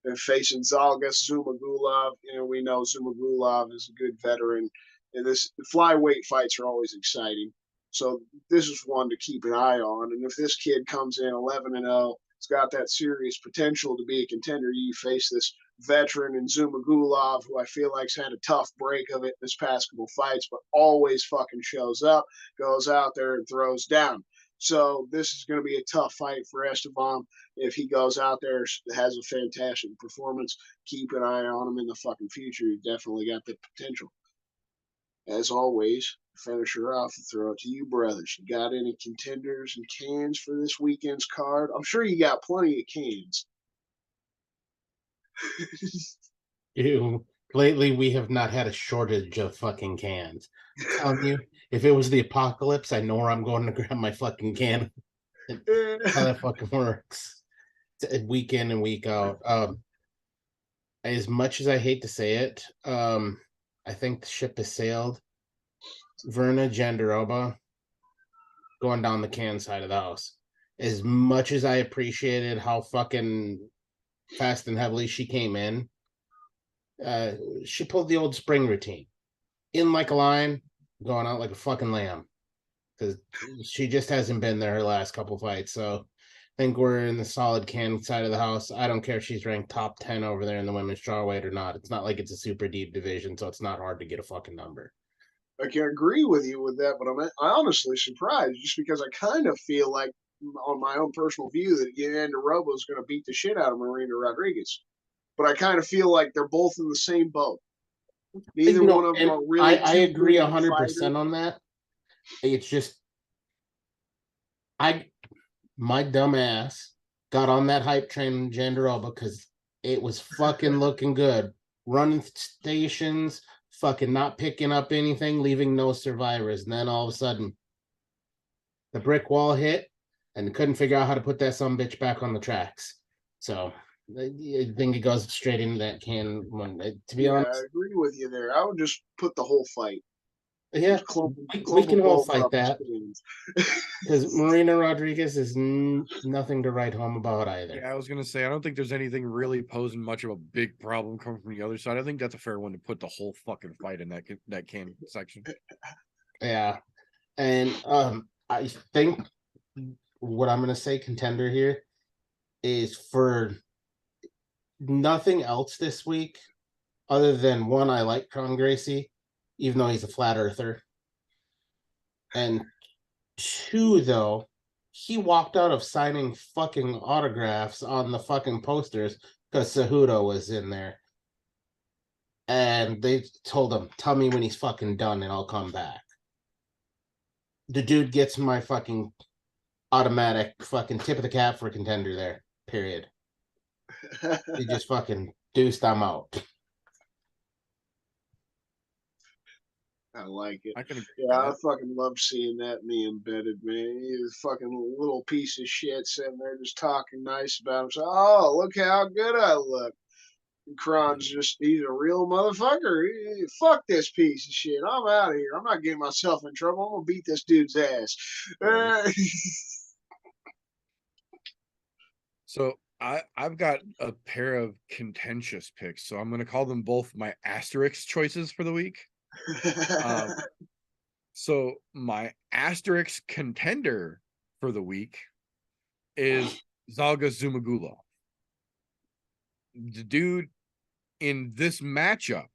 and facing Zalgas Zumagulov. We know Zumagulov is a good veteran, and the flyweight fights are always exciting. So this is one to keep an eye on. And if this kid comes in 11-0, it's got that serious potential to be a contender. You face this veteran in Zumagulov, who I feel like's had a tough break of it in his past couple fights, but always fucking shows up, goes out there and throws down. So this is going to be a tough fight for Estevam. If he goes out there, has a fantastic performance, keep an eye on him in the fucking future. He definitely got the potential. As always, finish her off and throw it to you, brothers. You got any contenders and cans for this weekend's card? I'm sure you got plenty of cans. Lately, we have not had a shortage of fucking cans. I'm telling you, if it was the apocalypse, I know where I'm going to grab my fucking can. How that fucking works. Week in and week out. As much as I hate to say it, I think the ship has sailed. Verna Jandaroba going down the can side of the house. As much as I appreciated how fucking fast and heavily. She came in. She pulled the old spring routine. In like a lion, going out like a fucking lamb. Because she just hasn't been there her last couple fights. So I think we're in the solid can side of the house. I don't care if she's ranked top 10 over there in the women's strawweight or not. It's not like it's a super deep division, so it's not hard to get a fucking number. I can agree with you with that, but I'm honestly surprised just because I kind of feel like, on my own personal view, that Yolanda Robo is going to beat the shit out of Marina Rodriguez. But I kind of feel like they're both in the same boat. Neither one of them are really. I agree 100% on that. It's just my dumb ass got on that hype train in Jandaroba because it was fucking looking good. Running stations, fucking not picking up anything, leaving no survivors. And then all of a sudden, the brick wall hit and couldn't figure out how to put that sumbitch back on the tracks. So I think it goes straight into that can. To be honest, I agree with you there. I would just put the whole fight. Yeah, we can all fight that. Because Marina Rodriguez is nothing to write home about either. Yeah, I was gonna say I don't think there's anything really posing much of a big problem coming from the other side. I think that's a fair one to put the whole fucking fight in that can section. Yeah, and I think what I'm gonna say contender here is for nothing else this week, other than one, I like Kron Gracie, even though he's a flat earther. And two, though, he walked out of signing fucking autographs on the fucking posters because Cejudo was in there. And they told him, tell me when he's fucking done and I'll come back. The dude gets my fucking automatic fucking tip of the cap for contender there, period. He just fucking deuced, I'm out. I like it. I fucking love seeing that me embedded, man. He's a fucking little piece of shit sitting there just talking nice about himself. Oh, look how good I look. And Kron's he's a real motherfucker. Fuck this piece of shit. I'm out of here. I'm not getting myself in trouble. I'm going to beat this dude's ass. So I've got a pair of contentious picks. So I'm going to call them both my asterisk choices for the week. So my asterisk contender for the week is Zalga Zumagulov. The dude in this matchup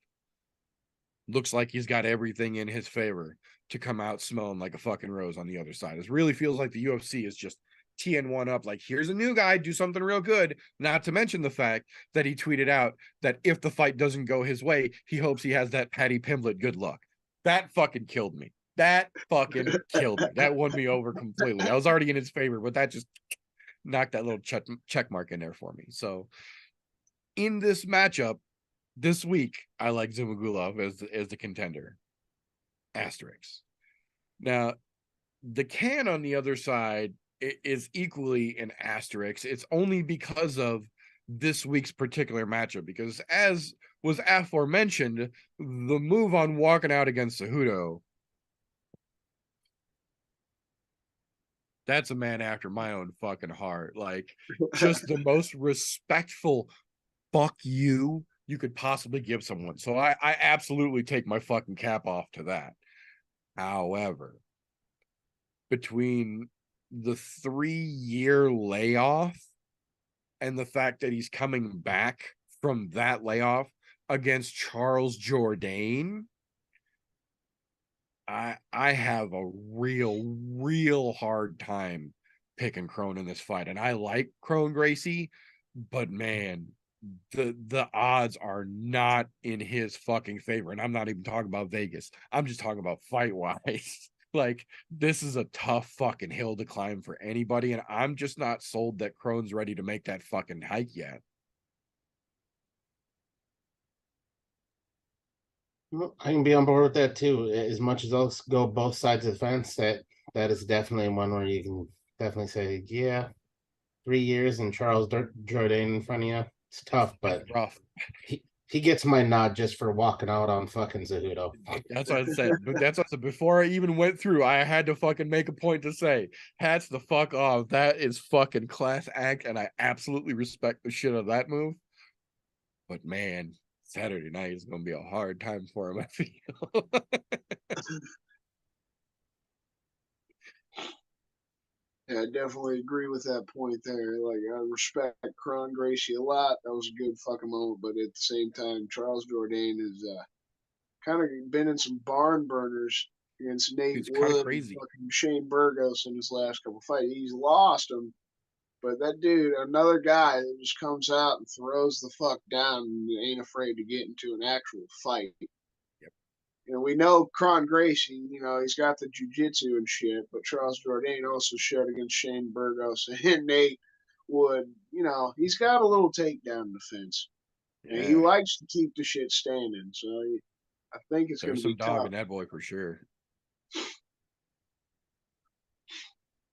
looks like he's got everything in his favor to come out smelling like a fucking rose on the other side. It really feels like the UFC is just teeing one up, like, here's a new guy, do something real good. Not to mention the fact that he tweeted out that if the fight doesn't go his way, he hopes he has that Patty Pimblett good luck. That fucking killed me. That fucking killed me. That won me over completely. I was already in his favor, but that just knocked that little check mark in there for me. So in this matchup this week, I like Zumagulov as the contender. Asterix. Now, the can on the other side is equally an asterisk. It's only because of this week's particular matchup, because as was aforementioned, the move on walking out against Cejudo, that's a man after my own fucking heart. Like, just the most respectful fuck you could possibly give someone. So I absolutely take my fucking cap off to that. However, between the 3-year layoff and the fact that he's coming back from that layoff against Charles Jourdain, I have a real hard time picking Kron in this fight. And I like Kron Gracie, but man, the odds are not in his fucking favor. And I'm not even talking about Vegas. I'm just talking about fight wise. Like, this is a tough fucking hill to climb for anybody, and I'm just not sold that Kron's ready to make that fucking hike yet. Well, I can be on board with that too. As much as those go both sides of the fence, that is definitely one where you can definitely say, yeah, 3 years and Charles Jourdain in front of you, it's tough, but rough. He gets my nod just for walking out on fucking Cejudo. That's what I said. But that's what I said. Before I even went through, I had to fucking make a point to say, hats the fuck off. That is fucking class act, and I absolutely respect the shit of that move. But man, Saturday night is gonna be a hard time for him, I feel. Yeah, I definitely agree with that point there. Like, I respect Kron Gracie a lot. That was a good fucking moment, but at the same time, Charles Jourdain has kind of been in some barn burners against Nate It's kind of Wood and crazy. fucking Shane Burgos in his last couple fights. He's lost them, but that dude, another guy that just comes out and throws the fuck down and ain't afraid to get into an actual fight. You know, we know Kron Gracie, you know, he's got the jujitsu and shit, but Charles Jourdain also showed against Shane Burgos and Nate Wood. You know, he's got a little takedown defense. And he Yeah, likes to keep the shit standing. So I think it's going there's to be some dog tough. in that boy for sure.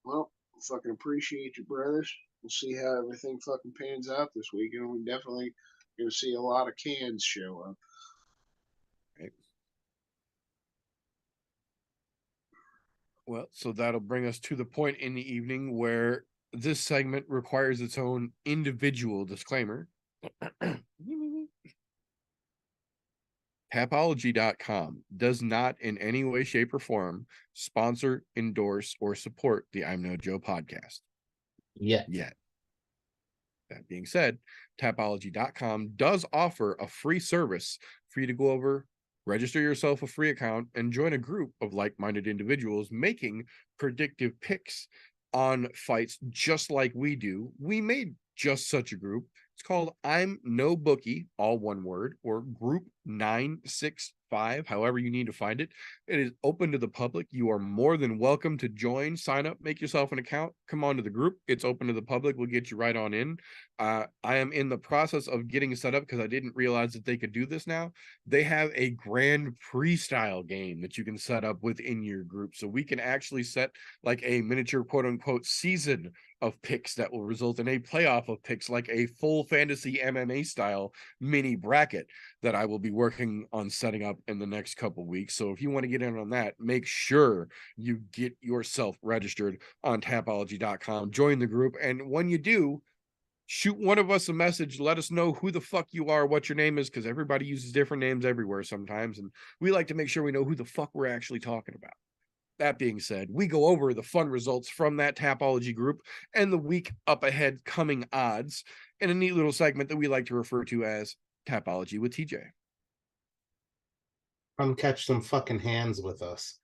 Well, fucking appreciate you, brothers. We'll see how everything fucking pans out this weekend. We definitely going to see a lot of cans show up. Right. Well, so that'll bring us to the point in the evening where this segment requires its own individual disclaimer. Tapology.com does not in any way, shape, or form sponsor, endorse, or support the I'm No Joe podcast. Yet. That being said, Tapology.com does offer a free service for you to go over, register yourself a free account, and join a group of like-minded individuals making predictive picks on fights just like we do. We made just such a group. It's called ImNoBookie, all one word, or Group 965, however you need to find it. It is open to the public. You are more than welcome to join, sign up, make yourself an account, come on to the group. It's open to the public. We'll get you right on in. I am in the process of getting set up because I didn't realize that they could do this now. They have a Grand Prix style game that you can set up within your group. So we can actually set like a miniature quote unquote season of picks that will result in a playoff of picks, like a full fantasy MMA style mini bracket that I will be working on setting up in the next couple weeks. So if you want to get in on that, make sure you get yourself registered on Tapology.com, join the group, and when you do, shoot one of us a message. Let us know who the fuck you are, what your name is, because everybody uses different names everywhere sometimes, and we like to make sure we know who the fuck we're actually talking about. That being said, we go over the fun results from that Tapology group and the week up ahead coming odds in a neat little segment that we like to refer to as Tapology with TJ. Come catch some fucking hands with us.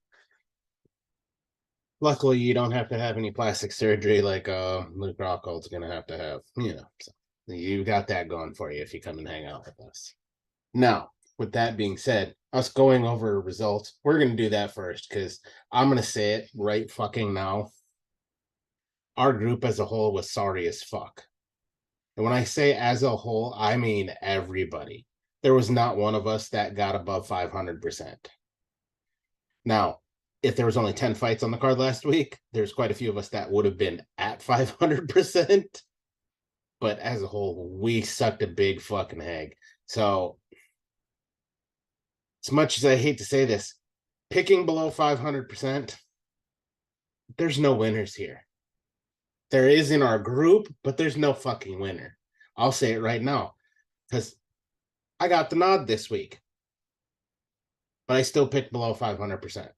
Luckily, you don't have to have any plastic surgery like Luke Rockhold's gonna have to have. You know, so you got that going for you if you come and hang out with us. Now, with that being said, us going over results, we're gonna do that first because I'm gonna say it right fucking now. Our group as a whole was sorry as fuck. And when I say as a whole, I mean everybody. There was not one of us that got above 500%. Now, if there was only 10 fights on the card last week, there's quite a few of us that would have been at 500%. But as a whole, we sucked a big fucking egg. So, as much as I hate to say this, picking below 500%, there's no winners here. There is in our group, but there's no fucking winner. I'll say it right now, because I got the nod this week, but I still picked below 500%.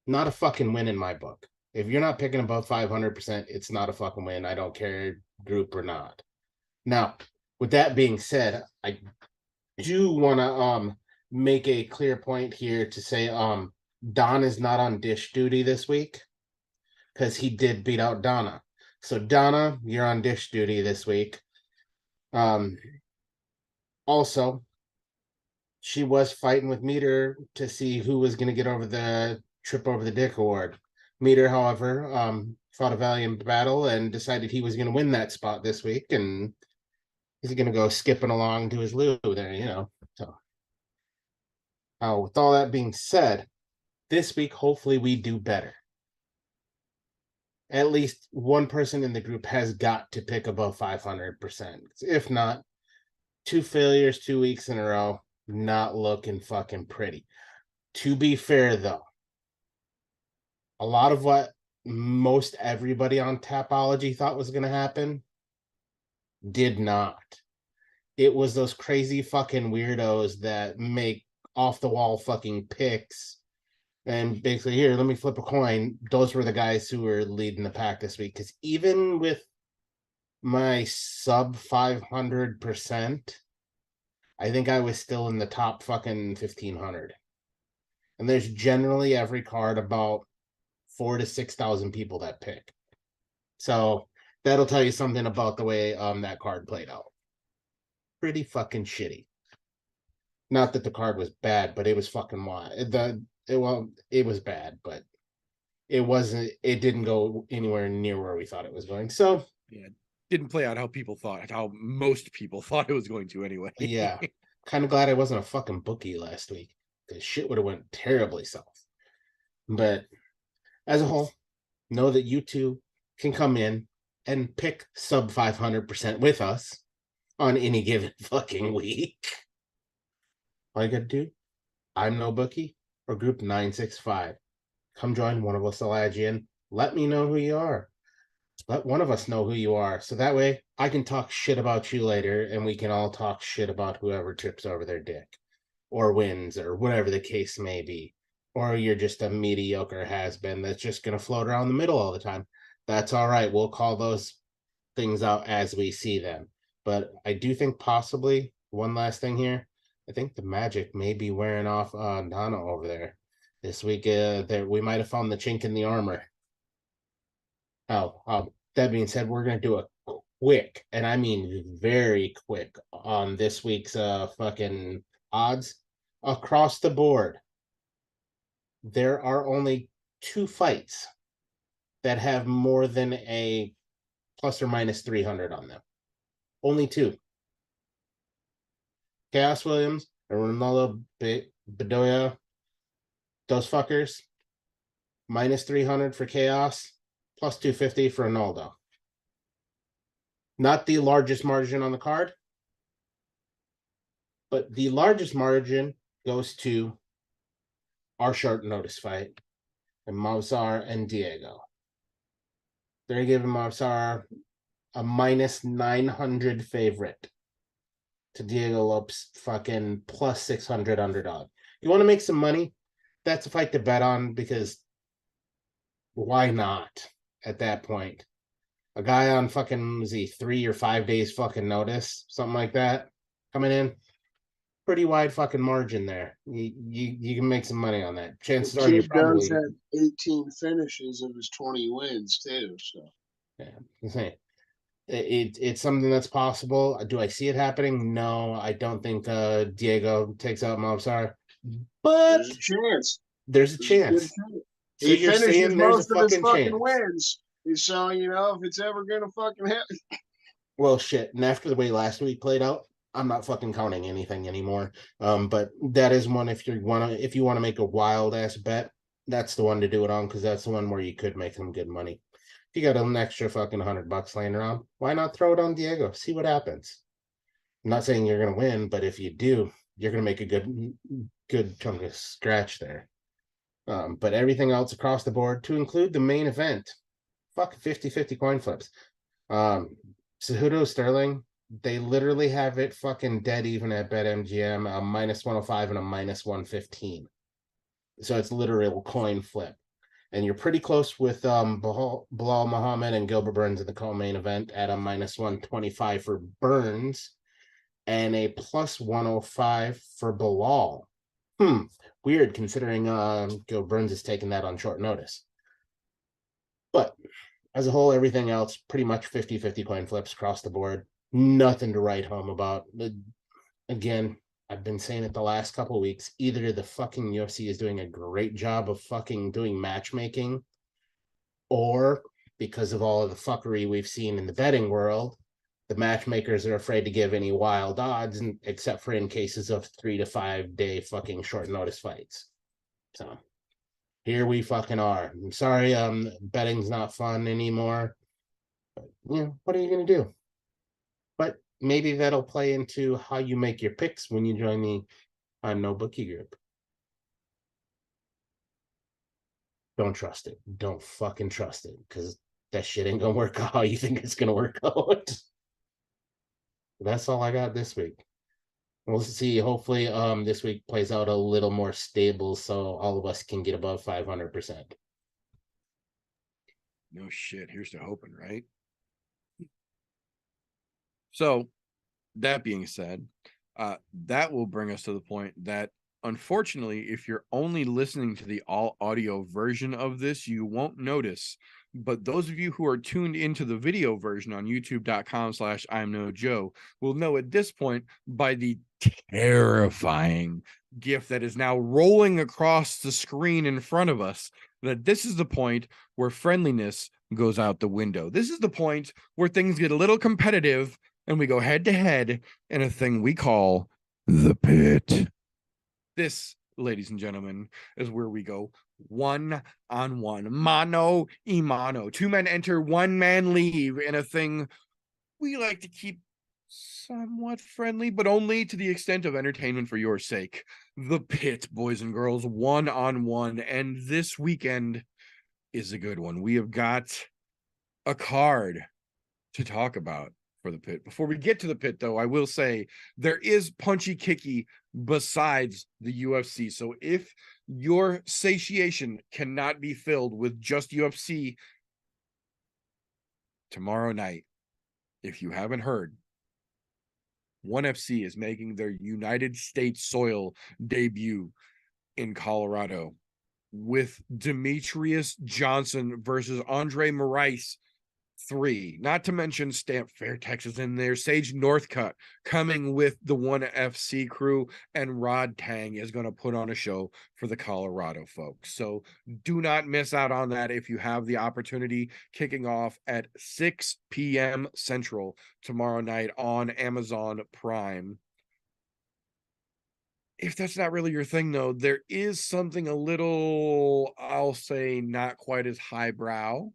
Not a fucking win in my book. If you're not picking above 500%, it's not a fucking win. I don't care group or not. Now, with that being said, I do want to make a clear point here to say Don is not on dish duty this week because he did beat out Donna. So Donna, you're on dish duty this week. Also, she was fighting with Meter to see who was going to get over the trip over the dick award. Meter, however, fought a valiant battle and decided he was going to win that spot this week, and he's going to go skipping along to his loo there, you know. So, with all that being said, this week, hopefully we do better. At least one person in the group has got to pick above 500%. If not, 2 failures 2 weeks in a row. Not looking fucking pretty. To be fair, though, a lot of what most everybody on Tapology thought was going to happen did not. It was those crazy fucking weirdos that make off the wall fucking picks and basically, here, let me flip a coin. Those were the guys who were leading the pack this week. Because even with my sub 500%, I think I was still in the top fucking 1,500. And there's generally every card about 4,000 to 6,000 people that pick. So that'll tell you something about the way that card played out. Pretty fucking shitty. Not that the card was bad, but it was fucking wild. It was bad, but it didn't go anywhere near where we thought it was going. So yeah, didn't play out how people thought, how most people thought it was going to anyway. Yeah. Kind of glad I wasn't a fucking bookie last week, because shit would have went terribly south. But as a whole, know that you too can come in and pick sub 500% with us on any given fucking week. All you gotta do, ImNoBookie or group 965. Come join one of us, will add you in. Let me know who you are. Let one of us know who you are. So that way I can talk shit about you later and we can all talk shit about whoever trips over their dick or wins or whatever the case may be. Or you're just a mediocre has-been that's just going to float around the middle all the time. That's all right. We'll call those things out as we see them. But I do think possibly one last thing here. I think the magic may be wearing off Donna over there this week. We might have found the chink in the armor. That being said, we're going to do a quick, and I mean very quick, on this week's fucking odds across the board. There are only 2 fights that have more than a plus or minus 300 on them. Only 2. Chaos Williams and Ronaldo Bedoya. Those fuckers. Minus 300 for Chaos. Plus 250 for Ronaldo. Not the largest margin on the card, but the largest margin goes to our short notice fight and Mavsar and Diego. They're giving Mavsar a minus 900 favorite to Diego Lopes fucking plus 600 underdog. You want to make some money? That's a fight to bet on, because why not at that point? A guy on fucking, was he 3 or 5 days fucking notice, something like that, coming in, pretty wide fucking margin there. You can make some money on that. Chances are you Kid probably does have 18 finishes of his 20 wins too. So yeah, I'm saying it's something that's possible. Do I see it happening? No, I don't think Diego takes out Mobsar, but there's a chance. there's a There's a good chance. chance. So He you're finishes saying there's a most of his fucking fucking chance? wins. So, you know, if it's ever gonna fucking happen. Well, shit. And after the way last week played out, I'm not fucking counting anything anymore. But that is one, if you want to make a wild ass bet, that's the one to do it on, because that's the one where you could make some good money. If you got an extra fucking $100 laying around, why not throw it on Diego? See what happens. I'm not saying you're gonna win, but if you do, you're gonna make a good chunk of scratch there. But everything else across the board, to include the main event, fuck 50-50 coin flips. Cejudo Sterling, they literally have it fucking dead even at BetMGM, a minus 105 and a minus 115. So it's literal coin flip. And you're pretty close with Bilal Muhammad and Gilbert Burns in the co-main event at a minus 125 for Burns and a plus 105 for Bilal. Weird, considering Gilbert Burns is taking that on short notice. But as a whole, everything else, pretty much 50-50 coin flips across the board. Nothing to write home about. Again, I've been saying it the last couple of weeks. Either the fucking UFC is doing a great job of fucking doing matchmaking, or because of all of the fuckery we've seen in the betting world, the matchmakers are afraid to give any wild odds, except for in cases of 3 to 5 day fucking short notice fights. So here we fucking are. I'm sorry, betting's not fun anymore. But, what are you gonna do? But maybe that'll play into how you make your picks when you join the ImNoBookie group. Don't trust it. Don't fucking trust it, because that shit ain't gonna work out how you think it's gonna work out. That's all I got this week. We'll see. Hopefully, this week plays out a little more stable, so all of us can get above 500%. No shit. Here's to hoping, right? So, that being said, that will bring us to the point that, unfortunately, if you're only listening to the all audio version of this, you won't notice. But those of you who are tuned into the video version on youtube.com/ImNoJoe will know at this point by the terrifying GIF that is now rolling across the screen in front of us that this is the point where friendliness goes out the window. This is the point where things get a little competitive and we go head to head in a thing we call the pit. This, ladies and gentlemen, is where we go 1-on-1, mano y mano. 2 men enter, 1 man leave in a thing we like to keep somewhat friendly, but only to the extent of entertainment for your sake. The pit, boys and girls, 1-on-1. And this weekend is a good one. We have got a card to talk about for the pit. Before we get to the pit, though, I will say there is punchy kicky besides the UFC. So if your satiation cannot be filled with just UFC, tomorrow night, if you haven't heard, ONE FC is making their United States soil debut in Colorado with Demetrius Johnson versus Andre Moraes 3, not to mention Stamp Fair Texas in there, Sage Northcutt coming with the ONE FC crew, and Rod Tang is going to put on a show for the Colorado folks. So do not miss out on that if you have the opportunity, kicking off at 6 p.m. Central tomorrow night on Amazon Prime. If that's not really your thing, though, there is something a little, I'll say, not quite as highbrow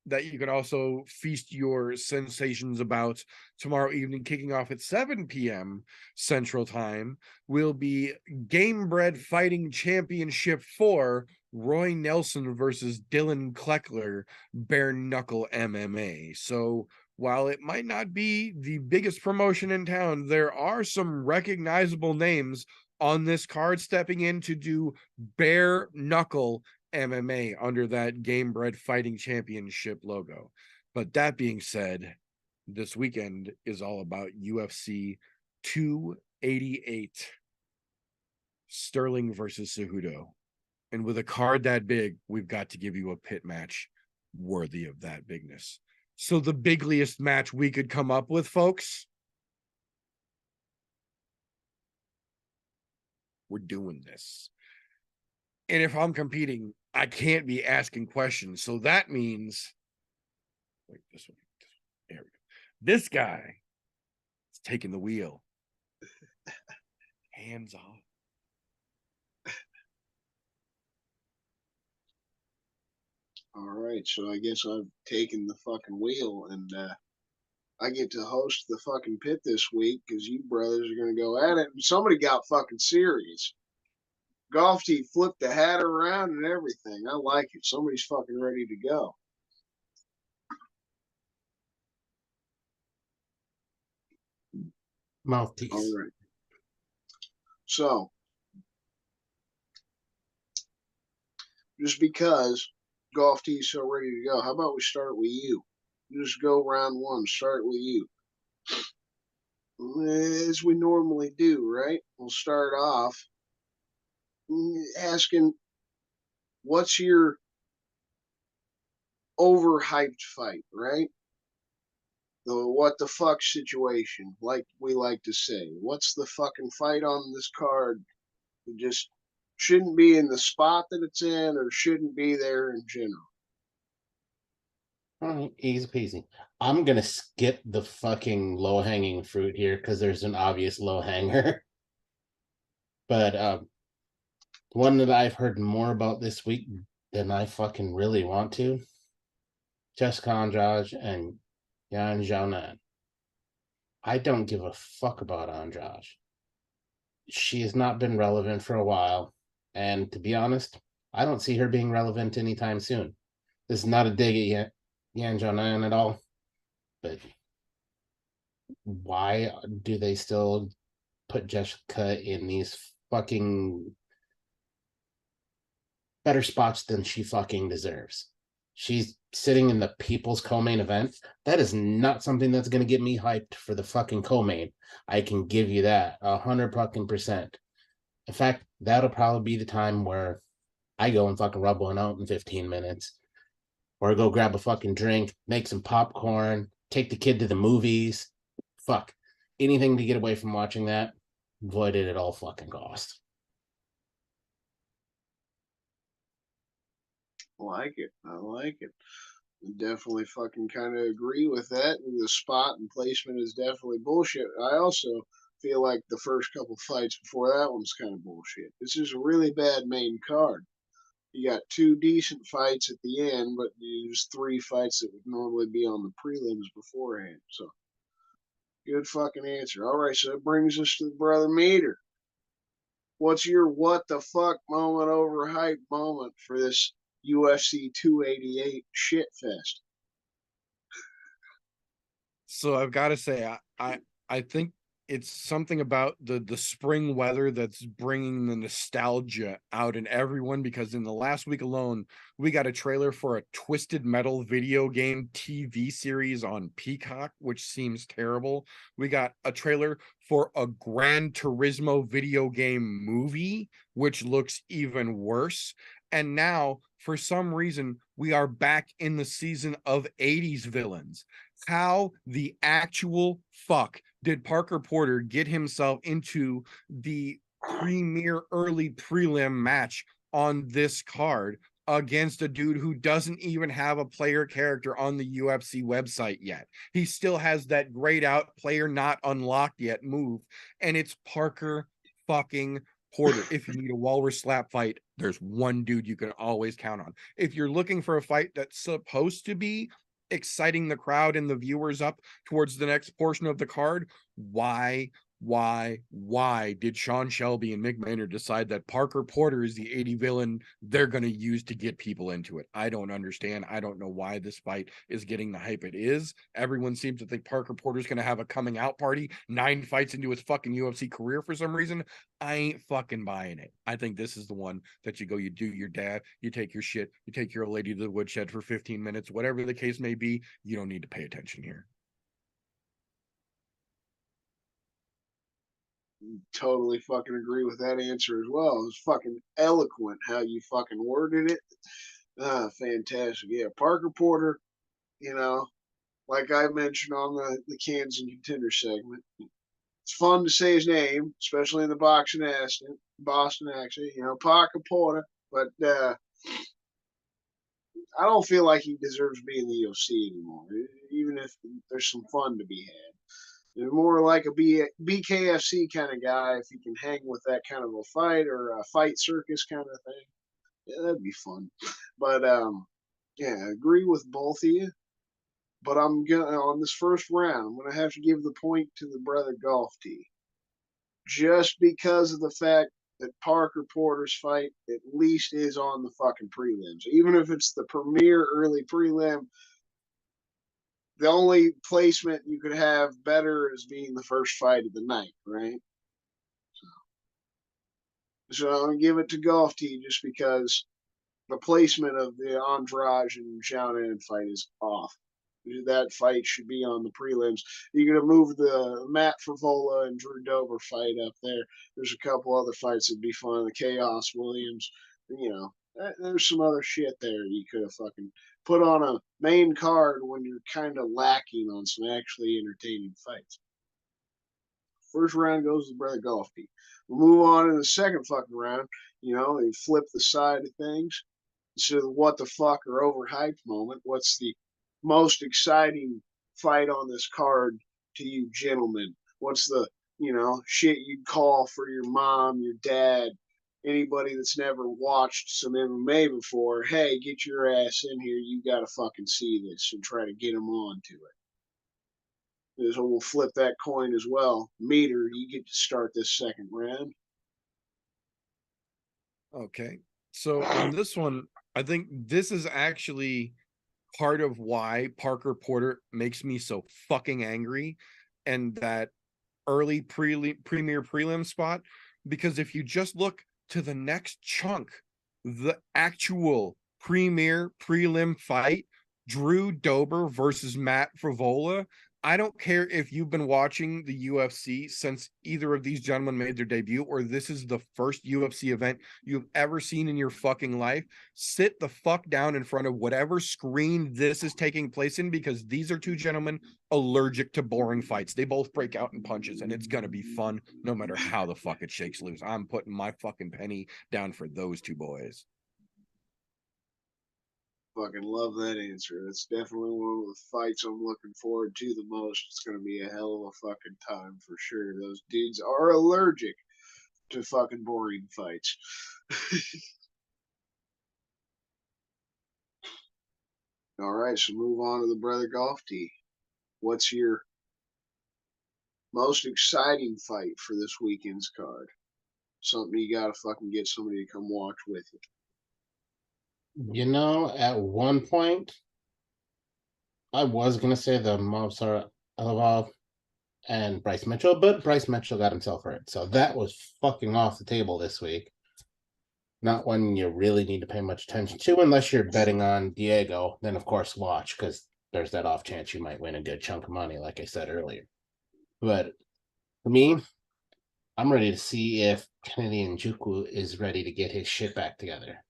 that you can also feast your sensations about tomorrow evening, kicking off at 7 p.m. Central Time, will be Game Bred Fighting Championship 4, Roy Nelson versus Dylan Kleckler, bare knuckle MMA. So while it might not be the biggest promotion in town, there are some recognizable names on this card stepping in to do bare knuckle MMA under that Game Bred Fighting Championship logo. But that being said, this weekend is all about UFC 288, Sterling versus Cejudo. And with a card that big, we've got to give you a pit match worthy of that bigness. So the bigliest match we could come up with, folks, we're doing this. And if I'm competing, I can't be asking questions. So that means, wait, this one. There we go. This guy is taking the wheel. Hands off. All right, so I guess I've taken the fucking wheel, and I get to host the fucking pit this week because you brothers are going to go at it. And somebody got fucking serious. Golf tee flipped the hat around and everything. I like it. Somebody's fucking ready to go. Mouthpiece. All right. So, just because golf tee's so ready to go, how about we start with you? Just go round one. Start with you. As we normally do, right? We'll start off asking, what's your overhyped fight, right? The what the fuck situation, like we like to say. What's the fucking fight on this card that just shouldn't be in the spot that it's in, or shouldn't be there in general? All right, easy peasy. I'm gonna skip the fucking low-hanging fruit here because there's an obvious low hanger. But one that I've heard more about this week than I fucking really want to, Jessica Andrade and Yan Xiaonan. I don't give a fuck about Andrade. She has not been relevant for a while. And to be honest, I don't see her being relevant anytime soon. This is not a dig at Yan Jonan at all. But why do they still put Jessica in these fucking better spots than she fucking deserves? She's sitting in the people's co-main event. That is not something that's going to get me hyped for the fucking co-main. I can give you that 100%. In fact, that'll probably be the time where I go and fucking rub one out in 15 minutes, or go grab a fucking drink, make some popcorn, take the kid to the movies. Fuck, anything to get away from watching that. Avoid it at all fucking cost. I like it. Definitely fucking kind of agree with that. And the spot and placement is definitely bullshit. I also feel like the first couple fights before that one's kind of bullshit. This is a really bad main card. You got 2 decent fights at the end, but there's 3 fights that would normally be on the prelims beforehand. So, good fucking answer. All right, so that brings us to the brother meter. What's your what the fuck moment, overhyped moment for this UFC 288 shit fest? So I've got to say, I think it's something about the spring weather that's bringing the nostalgia out in everyone, because in the last week alone, we got a trailer for a Twisted Metal video game TV series on Peacock, which seems terrible. We got a trailer for a Gran Turismo video game movie, which looks even worse. And now, for some reason, we are back in the season of 80s villains. How the actual fuck did Parker Porter get himself into the premier early prelim match on this card against a dude who doesn't even have a player character on the UFC website yet? He still has that grayed out player not unlocked yet move, and it's Parker fucking Porter. If you need a walrus slap fight, there's one dude you can always count on. If you're looking for a fight that's supposed to be exciting the crowd and the viewers up towards the next portion of the card, why did Sean Shelby and Mick Maynard decide that Parker Porter is the 80 villain they're going to use to get people into it? I don't understand. I don't know why this fight is getting the hype it is. Everyone seems to think Parker Porter's going to have a coming out party 9 fights into his fucking UFC career for some reason. I ain't fucking buying it. I think this is the one that you go, you do your dad, you take your shit, you take your old lady to the woodshed for 15 minutes, whatever the case may be. You don't need to pay attention here. Totally fucking agree with that answer as well. It was fucking eloquent how you fucking worded it. Fantastic. Yeah, Parker Porter, you know, like I mentioned on the Cans and Contender segment, it's fun to say his name, especially in the Boston accent, you know, Parker Porter. But I don't feel like he deserves to be in the UFC anymore, even if there's some fun to be had. They're more like a BKFC kind of guy. If you can hang with that kind of a fight or a fight circus kind of thing, yeah, that'd be fun. But yeah, I agree with both of you. But I'm gonna on this first round, I'm gonna have to give the point to the brother Golf Tee, just because of the fact that Parker Porter's fight at least is on the fucking prelims, even if it's the premier early prelim. The only placement you could have better is being the first fight of the night, right? So I'm gonna give it to Golf Tee just because the placement of the Andrade and Xiaonan fight is off. That fight should be on the prelims. You're gonna move the Matt Favola and Drew Dober fight up there. There's a couple other fights that'd be fun. The Chaos Williams, you know, there's some other shit there you could have fucking put on a main card when you're kind of lacking on some actually entertaining fights. First round goes to Brother Golf Tee. We'll move on in the second fucking round. You know, they flip the side of things. So the what the fuck or overhyped moment. What's the most exciting fight on this card to you gentlemen? What's the, you know, shit you'd call for your mom, your dad, anybody that's never watched some MMA before? Hey, get your ass in here. You got to fucking see this, and try to get them on to it. So we'll flip that coin as well. Meter, you get to start this second round. Okay. So on this one, I think this is actually part of why Parker Porter makes me so fucking angry, and that early premier prelim spot, because if you just look to the next chunk, the actual premier prelim fight, Drew Dober versus Matt Frivola. I don't care if you've been watching the UFC since either of these gentlemen made their debut, or this is the first UFC event you've ever seen in your fucking life. Sit the fuck down in front of whatever screen this is taking place in, because these are two gentlemen allergic to boring fights. They both break out in punches, and it's gonna be fun no matter how the fuck it shakes loose. I'm putting my fucking penny down for those two boys. Fucking love that answer. That's definitely one of the fights I'm looking forward to the most. It's going to be a hell of a fucking time for sure. Those dudes are allergic to fucking boring fights. All right, so move on to the brother golf tee. What's your most exciting fight for this weekend's card? Something you gotta fucking get somebody to come watch with you. You know, at one point, I was gonna say the Mobsar Elavov and Bryce Mitchell, but Bryce Mitchell got himself hurt, so that was fucking off the table this week. Not one you really need to pay much attention to, unless you're betting on Diego. Then of course watch, because there's that off chance you might win a good chunk of money, like I said earlier. But for me, I'm ready to see if Kennedy Njoku is ready to get his shit back together,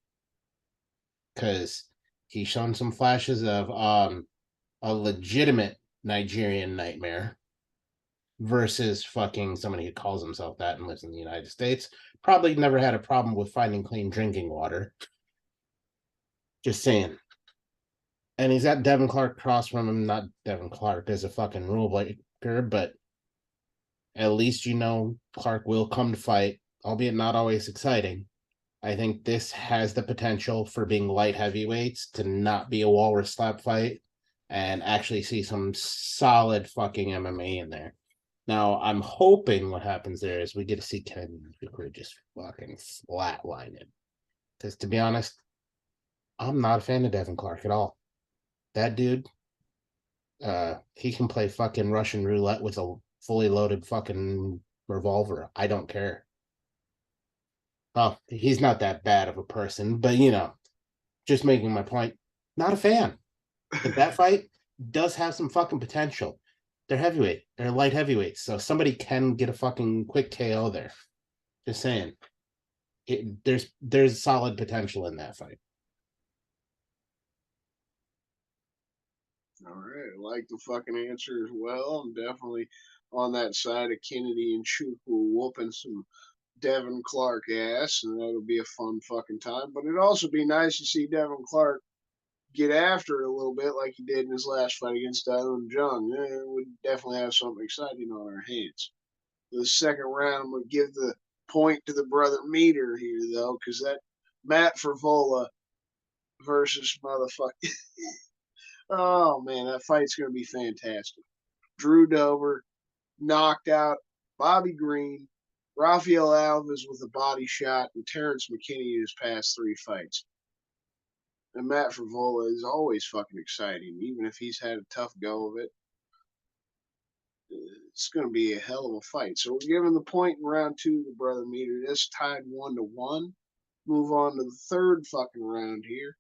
because he's shown some flashes of a legitimate Nigerian nightmare versus fucking somebody who calls himself that and lives in the United States. Probably never had a problem with finding clean drinking water. Just saying. And he's got Devin Clark across from him. Not Devin Clark as a fucking rule breaker, but at least you know Clark will come to fight, albeit not always exciting. I think this has the potential for being light heavyweights to not be a walrus slap fight and actually see some solid fucking MMA in there. Now, I'm hoping what happens there is we get to see Kennedy Njoku just fucking flatline him. Because to be honest, I'm not a fan of Devin Clark at all. That dude, he can play fucking Russian roulette with a fully loaded fucking revolver. I don't care. Well, he's not that bad of a person, but you know, just making my point, not a fan. But that fight does have some fucking potential. They're heavyweight. They're light heavyweights. So somebody can get a fucking quick KO there. Just saying. There's solid potential in that fight. All right, I like the fucking answer as well. I'm definitely on that side of Kennedy Njoku whooping some Devin Clark ass, and that'll be a fun fucking time. But it'd also be nice to see Devin Clark get after it a little bit like he did in his last fight against Dylan Jung. We'd definitely have something exciting on our hands. The second round would give the point to the brother Meter here, though, because that Matt Frivola versus motherfucker. Oh, man, that fight's going to be fantastic. Drew Dober knocked out Bobby Green, Rafael Alves with a body shot, and Terrence McKinney in his past 3 fights. And Matt Frivola is always fucking exciting, even if he's had a tough go of it. It's going to be a hell of a fight. So we're giving the point in round 2 to Brother Meter. This tied 1-1. Move on to the third fucking round here.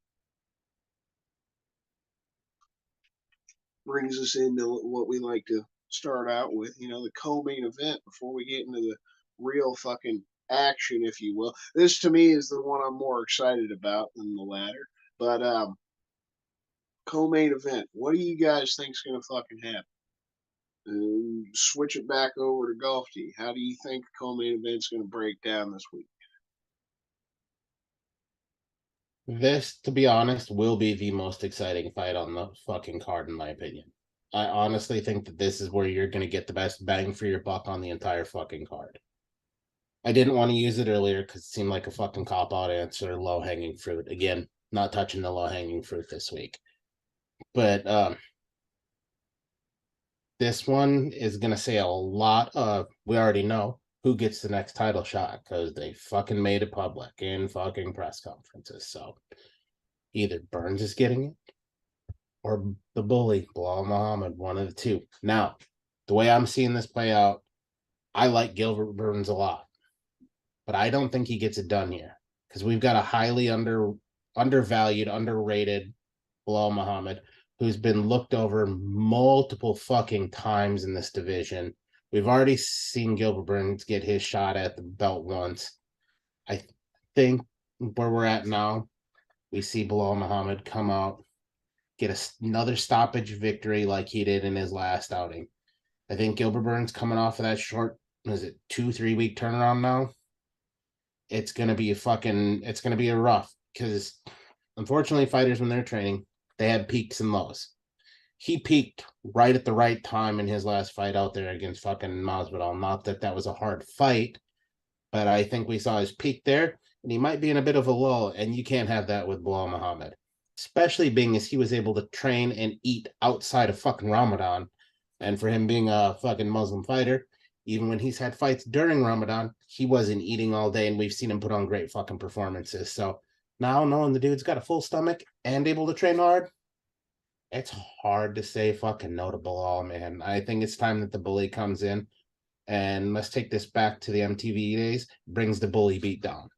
Brings us into what we like to start out with, you know, the co-main event before we get into the real fucking action, if you will. This to me is the one I'm more excited about than the latter. But co-main event, what do you guys think's gonna fucking happen? Switch it back over to golf tee. How do you think co-main event's gonna break down this week? This, to be honest, will be the most exciting fight on the fucking card, in my opinion. I honestly think that this is where you're going to get the best bang for your buck on the entire fucking card. I didn't want to use it earlier because it seemed like a fucking cop-out answer, low-hanging fruit. Again, not touching the low-hanging fruit this week. But this one is going to say a lot of, we already know who gets the next title shot because they fucking made it public in fucking press conferences. So either Burns is getting it or the bully, Bilal Muhammad, one of the two. Now, the way I'm seeing this play out, I like Gilbert Burns a lot, but I don't think he gets it done here because we've got a highly undervalued, underrated Bilal Muhammad who's been looked over multiple fucking times in this division. We've already seen Gilbert Burns get his shot at the belt once. I think where we're at now, we see Bilal Muhammad come out, get another stoppage victory like he did in his last outing. I think Gilbert Burns coming off of that short, is it 2-3 week turnaround now? It's gonna be a rough because unfortunately fighters when they're training, they have peaks and lows. He peaked right at the right time in his last fight out there against fucking Masvidal. Not that that was a hard fight, but I think we saw his peak there, and he might be in a bit of a lull, and you can't have that with Bilal Muhammad, especially being as he was able to train and eat outside of fucking Ramadan. And for him being a fucking Muslim fighter, even when he's had fights during Ramadan, he wasn't eating all day, and we've seen him put on great fucking performances. So now knowing the dude's got a full stomach and able to train hard, it's hard to say fucking no to Bilal, man. I think it's time that the bully comes in, and let's take this back to the MTV days, brings the bully beat down.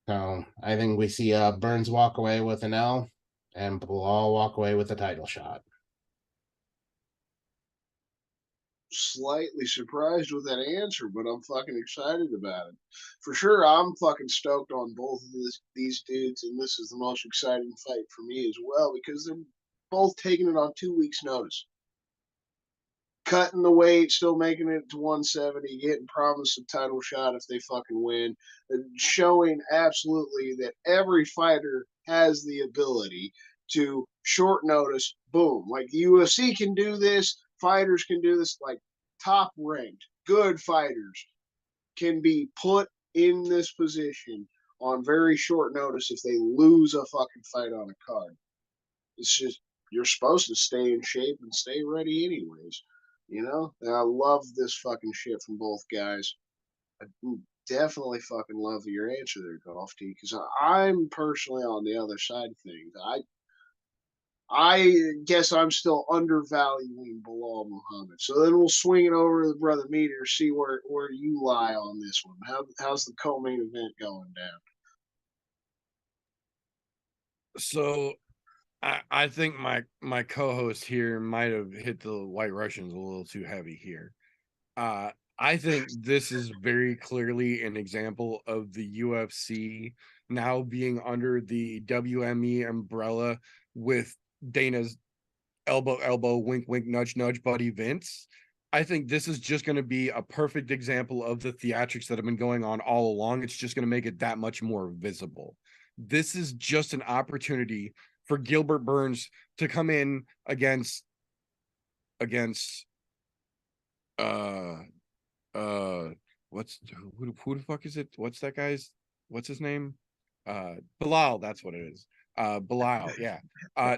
So I think we see Burns walk away with an L and Bilal walk away with a title shot. Slightly surprised with that answer, but I'm fucking excited about it. For sure, I'm fucking stoked on both of these dudes, and this is the most exciting fight for me as well because they're both taking it on 2 weeks' notice. Cutting the weight, still making it to 170, getting promised a title shot if they fucking win, and showing absolutely that every fighter has the ability to short notice, boom. Like the UFC can do this, fighters can do this, like top ranked, good fighters can be put in this position on very short notice if they lose a fucking fight on a card. It's just, you're supposed to stay in shape and stay ready anyways. You know, and I love this fucking shit from both guys. I definitely fucking love your answer there, Golf T, because I'm personally on the other side of things. I guess I'm still undervaluing Bilal Muhammad. So then we'll swing it over to the brother Meteor, see where you lie on this one. How's the co-main event going down? So I think my co-host here might have hit the White Russians a little too heavy here. I think this is very clearly an example of the UFC now being under the WME umbrella with Dana's elbow, wink, wink, nudge, nudge, buddy Vince. I think this is just going to be a perfect example of the theatrics that have been going on all along. It's just going to make it that much more visible. This is just an opportunity for Gilbert Burns to come in against who the fuck is it? What's that guy's, what's his name? Bilal, that's what it is. Bilal, yeah.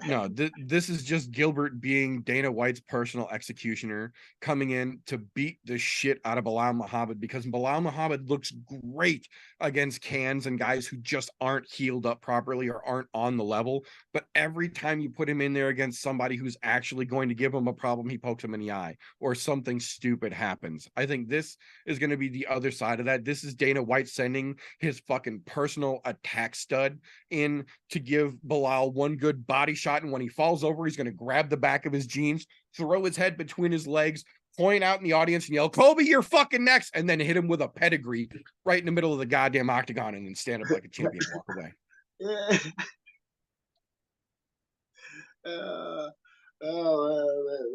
No, this is just Gilbert being Dana White's personal executioner, coming in to beat the shit out of Bilal Muhammad, because Bilal Muhammad looks great against cans and guys who just aren't healed up properly or aren't on the level. But every time you put him in there against somebody who's actually going to give him a problem, he pokes him in the eye or something stupid happens. I think this is going to be the other side of that. This is Dana White sending his fucking personal attack stud in to give Bilal one good body shot, and when he falls over, he's going to grab the back of his jeans, throw his head between his legs, point out in the audience and yell, "Kobe, you're fucking next," and then hit him with a pedigree right in the middle of the goddamn octagon, and then stand up like a champion and walk away.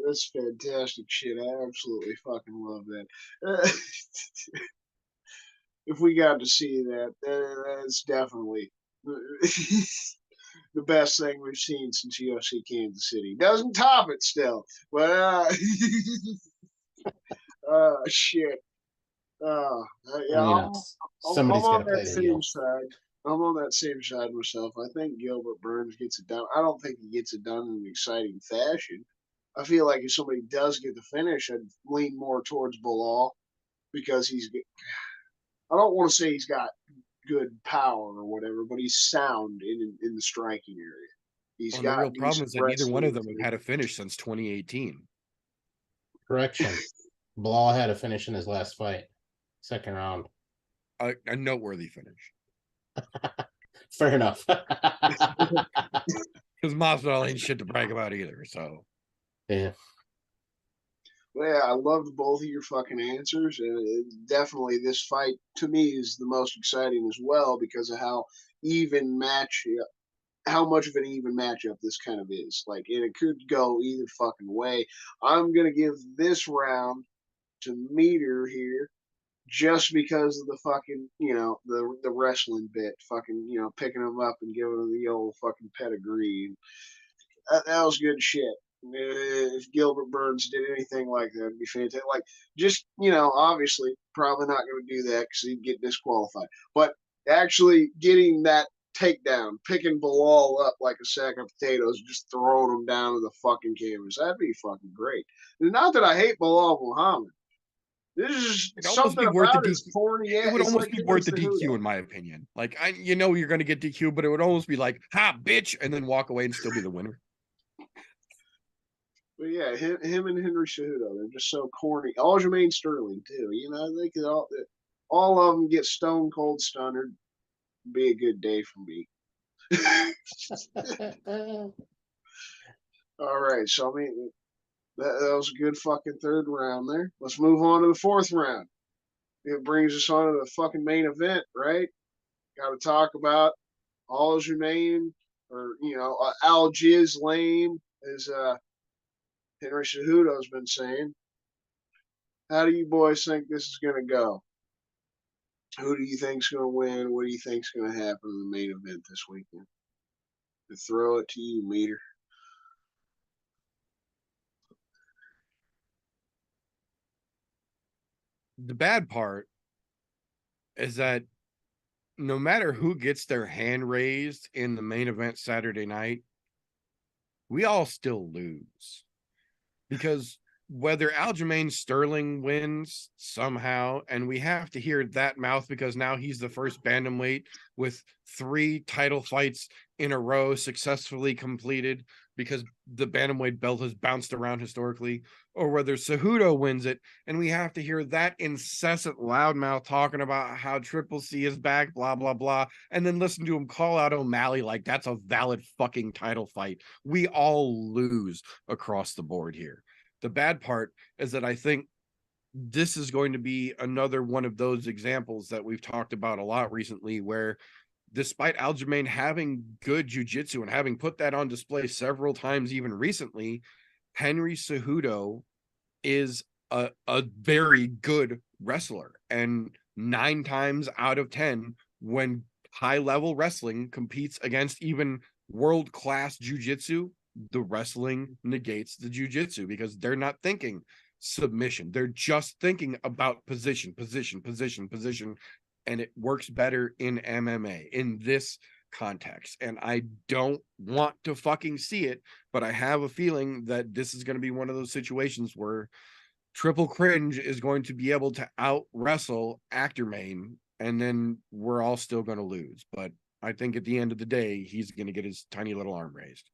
That's fantastic shit. I absolutely fucking love that. If we got to see that, that's definitely the best thing we've seen since UFC Kansas City. Doesn't top it still, but shit. Yeah, Somebody's got to play the heel. I'm on that same side myself. I think Gilbert Burns gets it done. I don't think he gets it done in an exciting fashion, I feel like if somebody does get the finish, I'd lean more towards Bilal because I don't want to say he's got good power or whatever, but he's sound in the striking area. He's Well, the real got problem decent is that neither one of wrestling. them have had a finish since 2018. Correction. Bilal had a finish in his last fight, second round. A noteworthy finish. Fair enough. Because Masvidal ain't shit to brag about either. So yeah. Well, yeah, I loved both of your fucking answers, and definitely this fight to me is the most exciting as well because of how much of an even matchup this kind of is. Like, and it could go either fucking way. I'm gonna give this round to Meter here, just because of the fucking, the wrestling bit, fucking, picking him up and giving him the old fucking pedigree. That was good shit. If Gilbert Burns did anything like that, it'd be fantastic. Like, just, obviously, probably not going to do that because he'd get disqualified. But actually getting that takedown, picking Bilal up like a sack of potatoes, just throwing him down to the fucking canvas, that'd be fucking great. And not that I hate Bilal Muhammad. This is it'd almost something be worth the about his DQ. corny ass. It would It's almost like be worth the Henry DQ, Cejudo. in my opinion. Like, you're going to get DQ, but it would almost be like, ha, bitch, and then walk away and still be the winner. But yeah, him and Henry Cejudo, they're just so corny. Aljamain Sterling too. They could all of them get stone cold stunned. Be a good day for me. All right, so I mean that was a good fucking third round there. Let's move on to the fourth round. It brings us on to the fucking main event, right? Got to talk about Aljamain or Al Jiz Lame as Henry Cejudo's been saying. How do you boys think this is going to go? Who do you think's going to win? What do you think's going to happen in the main event this weekend? To throw it to you, Meter. The bad part is that no matter who gets their hand raised in the main event Saturday night, we all still lose. Because whether Aljamain Sterling wins somehow, and we have to hear that mouth because now he's the first bantamweight with 3 title fights in a row successfully completed because the bantamweight belt has bounced around historically, or whether Cejudo wins it, and we have to hear that incessant loudmouth talking about how Triple C is back, blah, blah, blah, and then listen to him call out O'Malley like that's a valid fucking title fight. We all lose across the board here. The bad part is that I think this is going to be another one of those examples that we've talked about a lot recently, where despite Aljamain having good jiu-jitsu and having put that on display several times even recently, Henry Cejudo is a very good wrestler. And 9 times out of 10, when high-level wrestling competes against even world-class jiu-jitsu, the wrestling negates the jiu-jitsu because they're not thinking submission. They're just thinking about position, and it works better in MMA in this context. And I don't want to fucking see it, but I have a feeling that this is going to be one of those situations where Triple Cringe is going to be able to out wrestle Actormain, and then we're all still going to lose. But I think at the end of the day, he's going to get his tiny little arm raised.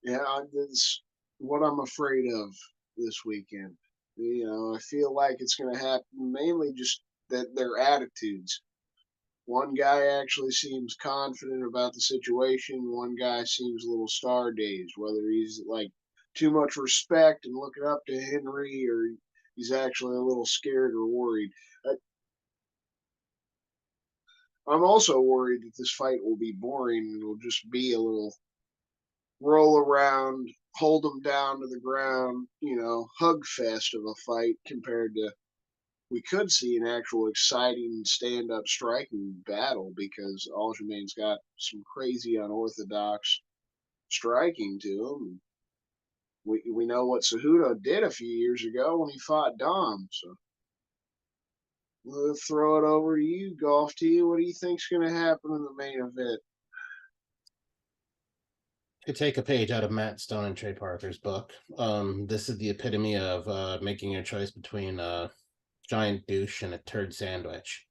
Yeah, that's what I'm afraid of this weekend. I feel like it's going to happen mainly just that their attitudes. One guy actually seems confident about the situation. One guy seems a little star dazed, whether he's like too much respect and looking up to Henry or he's actually a little scared or worried. I'm also worried that this fight will be boring and it'll just be a little roll around, hold them down to the ground, hug fest of a fight compared to we could see an actual exciting stand up striking battle because Aljamain's got some crazy unorthodox striking to him. We know what Cejudo did a few years ago when he fought Dom. So we'll throw it over to you, Golf T. What do you think's going to happen in the main event? To take a page out of Matt Stone and Trey Parker's book, this is the epitome of making your choice between a giant douche and a turd sandwich.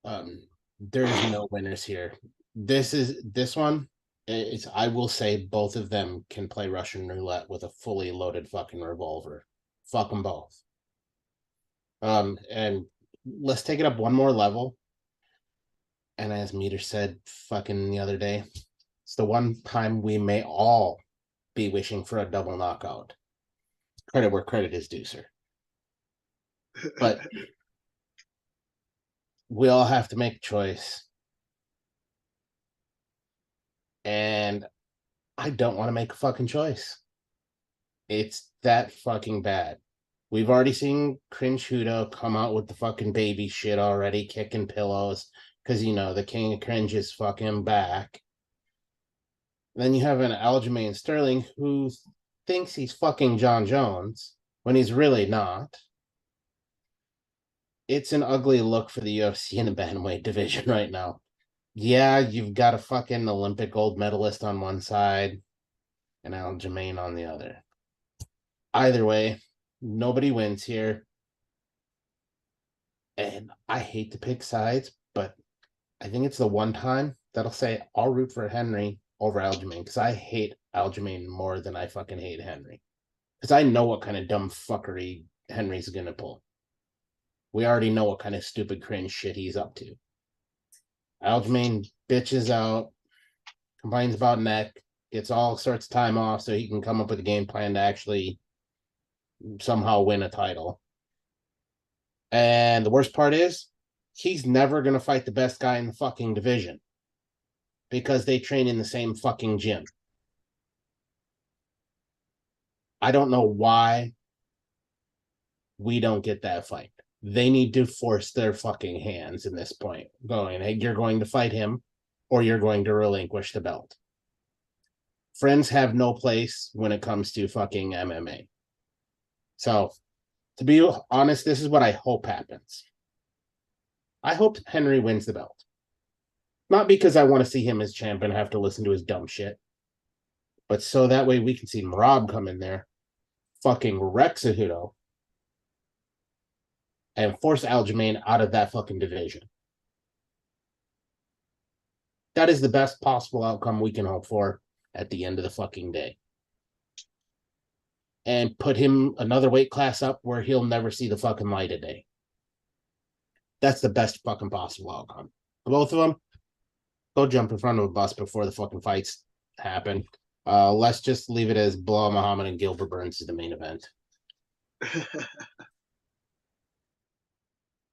There's no winners here. This one. It's, I will say both of them can play Russian roulette with a fully loaded fucking revolver. Fuck them both. And let's take it up one more level. And as Meter said fucking the other day, it's the one time we may all be wishing for a double knockout. Credit where credit is due, sir. But we all have to make a choice. And I don't want to make a fucking choice. It's that fucking bad. We've already seen Cringe Hudo come out with the fucking baby shit already, kicking pillows, because, you know, the king of cringe is fucking back. Then you have an Aljamain Sterling who thinks he's fucking John Jones when he's really not. It's an ugly look for the UFC in the bantamweight division right now. Yeah, you've got a fucking Olympic gold medalist on one side and Aljamain on the other. Either way, nobody wins here. And I hate to pick sides, but I think it's the one time that I'll say I'll root for Henry over Aljamain, because I hate Aljamain more than I fucking hate Henry. Because I know what kind of dumb fuckery Henry's going to pull. We already know what kind of stupid cringe shit he's up to. Aljamain bitches out, complains about neck, gets all sorts of time off so he can come up with a game plan to actually somehow win a title. And the worst part is, he's never going to fight the best guy in the fucking division because they train in the same fucking gym. I don't know why we don't get that fight. They need to force their fucking hands in this point, going, hey, you're going to fight him or you're going to relinquish the belt. Friends have no place when it comes to fucking MMA. So, to be honest, this is what I hope happens. I hope Henry wins the belt. Not because I want to see him as champ and have to listen to his dumb shit, but so that way we can see Rob come in there, fucking wreck Cejudo, and force Aljamain out of that fucking division. That is the best possible outcome we can hope for at the end of the fucking day. And put him another weight class up where he'll never see the fucking light of day. That's the best fucking possible outcome. Both of them, go jump in front of a bus before the fucking fights happen. Let's just leave it as Bilal Muhammad and Gilbert Burns is the main event.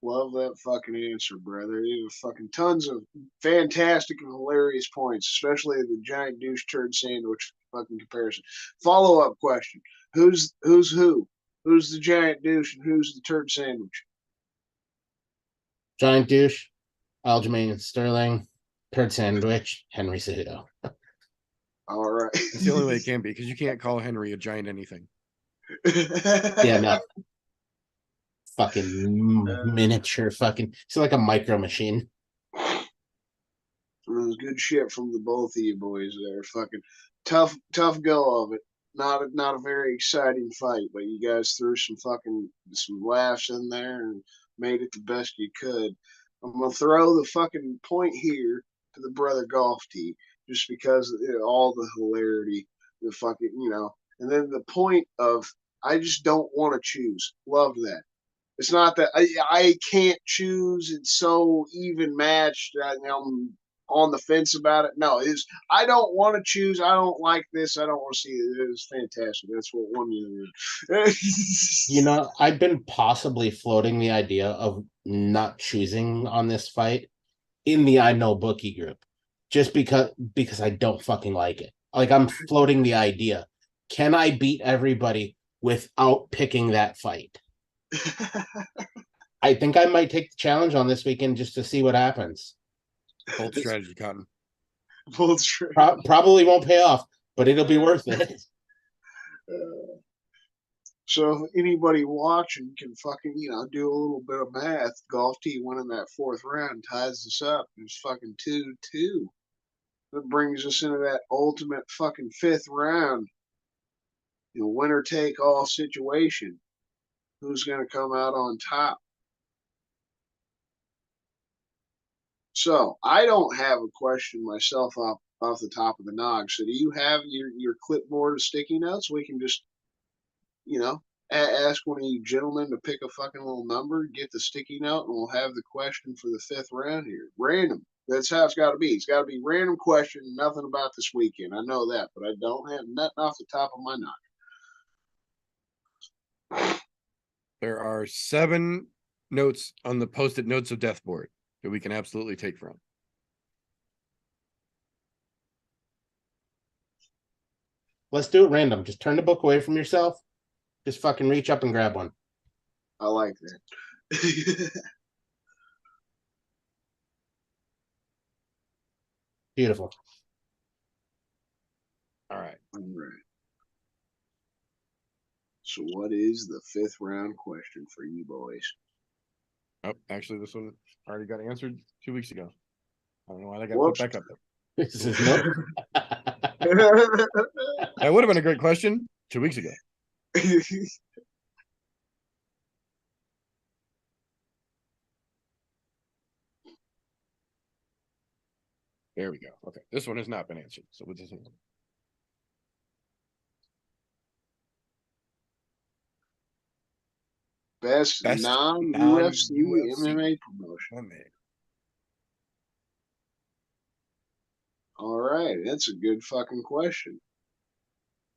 Love that fucking answer, brother. You have fucking tons of fantastic and hilarious points, especially the giant douche turd sandwich fucking comparison. Follow-up question. Who's who? Who's the giant douche and who's the turd sandwich? Giant douche, Aljamain Sterling, turd sandwich, Henry Cejudo. All right. It's the only way it can be, because you can't call Henry a giant anything. Yeah, no. Fucking miniature fucking. It's like a micro machine. It was good shit from the both of you boys there. Fucking tough go of it. Not a very exciting fight, but you guys threw some laughs in there and made it the best you could. I'm gonna throw the fucking point here to the brother golf tee, just because of all the hilarity, the fucking, and then the point of I just don't want to choose. Love that. It's not that I can't choose. It's so even matched. I'm on the fence about it. No, it's I don't want to choose. I don't like this. I don't want to see it. It was fantastic. That's what won you. I've been possibly floating the idea of not choosing on this fight in the ImNoBookie group, just because I don't fucking like it. Like, I'm floating the idea. Can I beat everybody without picking that fight? I think I might take the challenge on this weekend just to see what happens. Bold strategy, Cotton. Bold strategy. Probably won't pay off, but it'll be worth it. So if anybody watching can fucking, do a little bit of math, golf tee winning that fourth round ties us up. It's fucking 2-2. That brings us into that ultimate fucking fifth round. Winner take all situation. Who's going to come out on top? So I don't have a question myself off the top of the nog. So do you have your clipboard of sticky notes? We can just, ask one of you gentlemen to pick a fucking little number, get the sticky note, and we'll have the question for the fifth round here. Random. That's how it's got to be. It's got to be random question, nothing about this weekend. I know that, but I don't have nothing off the top of my nog. There are 7 notes on the post-it notes of death board that we can absolutely take from. Let's do it random. Just turn the book away from yourself. Just fucking reach up and grab one. I like that. Beautiful. All right. So what is the fifth round question for you boys? Oh, actually, this one already got answered 2 weeks ago. I don't know why they got Whoops. put back up there. This is no. That would have been a great question 2 weeks ago. There we go. Okay, this one has not been answered. So with this one. Best non-UFC MMA promotion. All right, that's a good fucking question.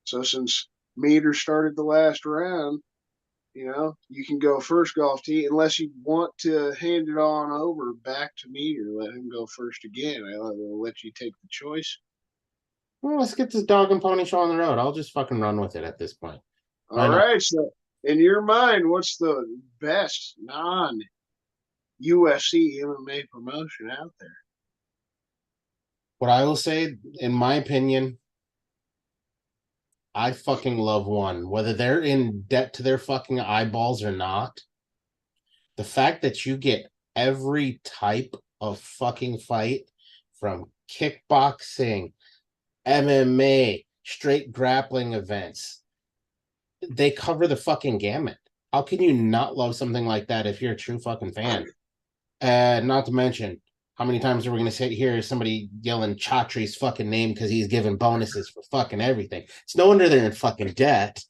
So since Meter started the last round, you can go first, Golf T, unless you want to hand it on over back to Meter. Let him go first again. I'll let you take the choice. Well, let's get this dog and pony show on the road. I'll just fucking run with it at this point. All right, so in your mind, what's the best non-UFC MMA promotion out there? What I will say, in my opinion, I fucking love one, whether they're in debt to their fucking eyeballs or not. The fact that you get every type of fucking fight, from kickboxing, MMA, straight grappling events, they cover the fucking gamut. How can you not love something like that if you're a true fucking fan? Not to mention, how many times are we going to sit here somebody yelling Chatri's fucking name because he's giving bonuses for fucking everything? It's no wonder they're in fucking debt.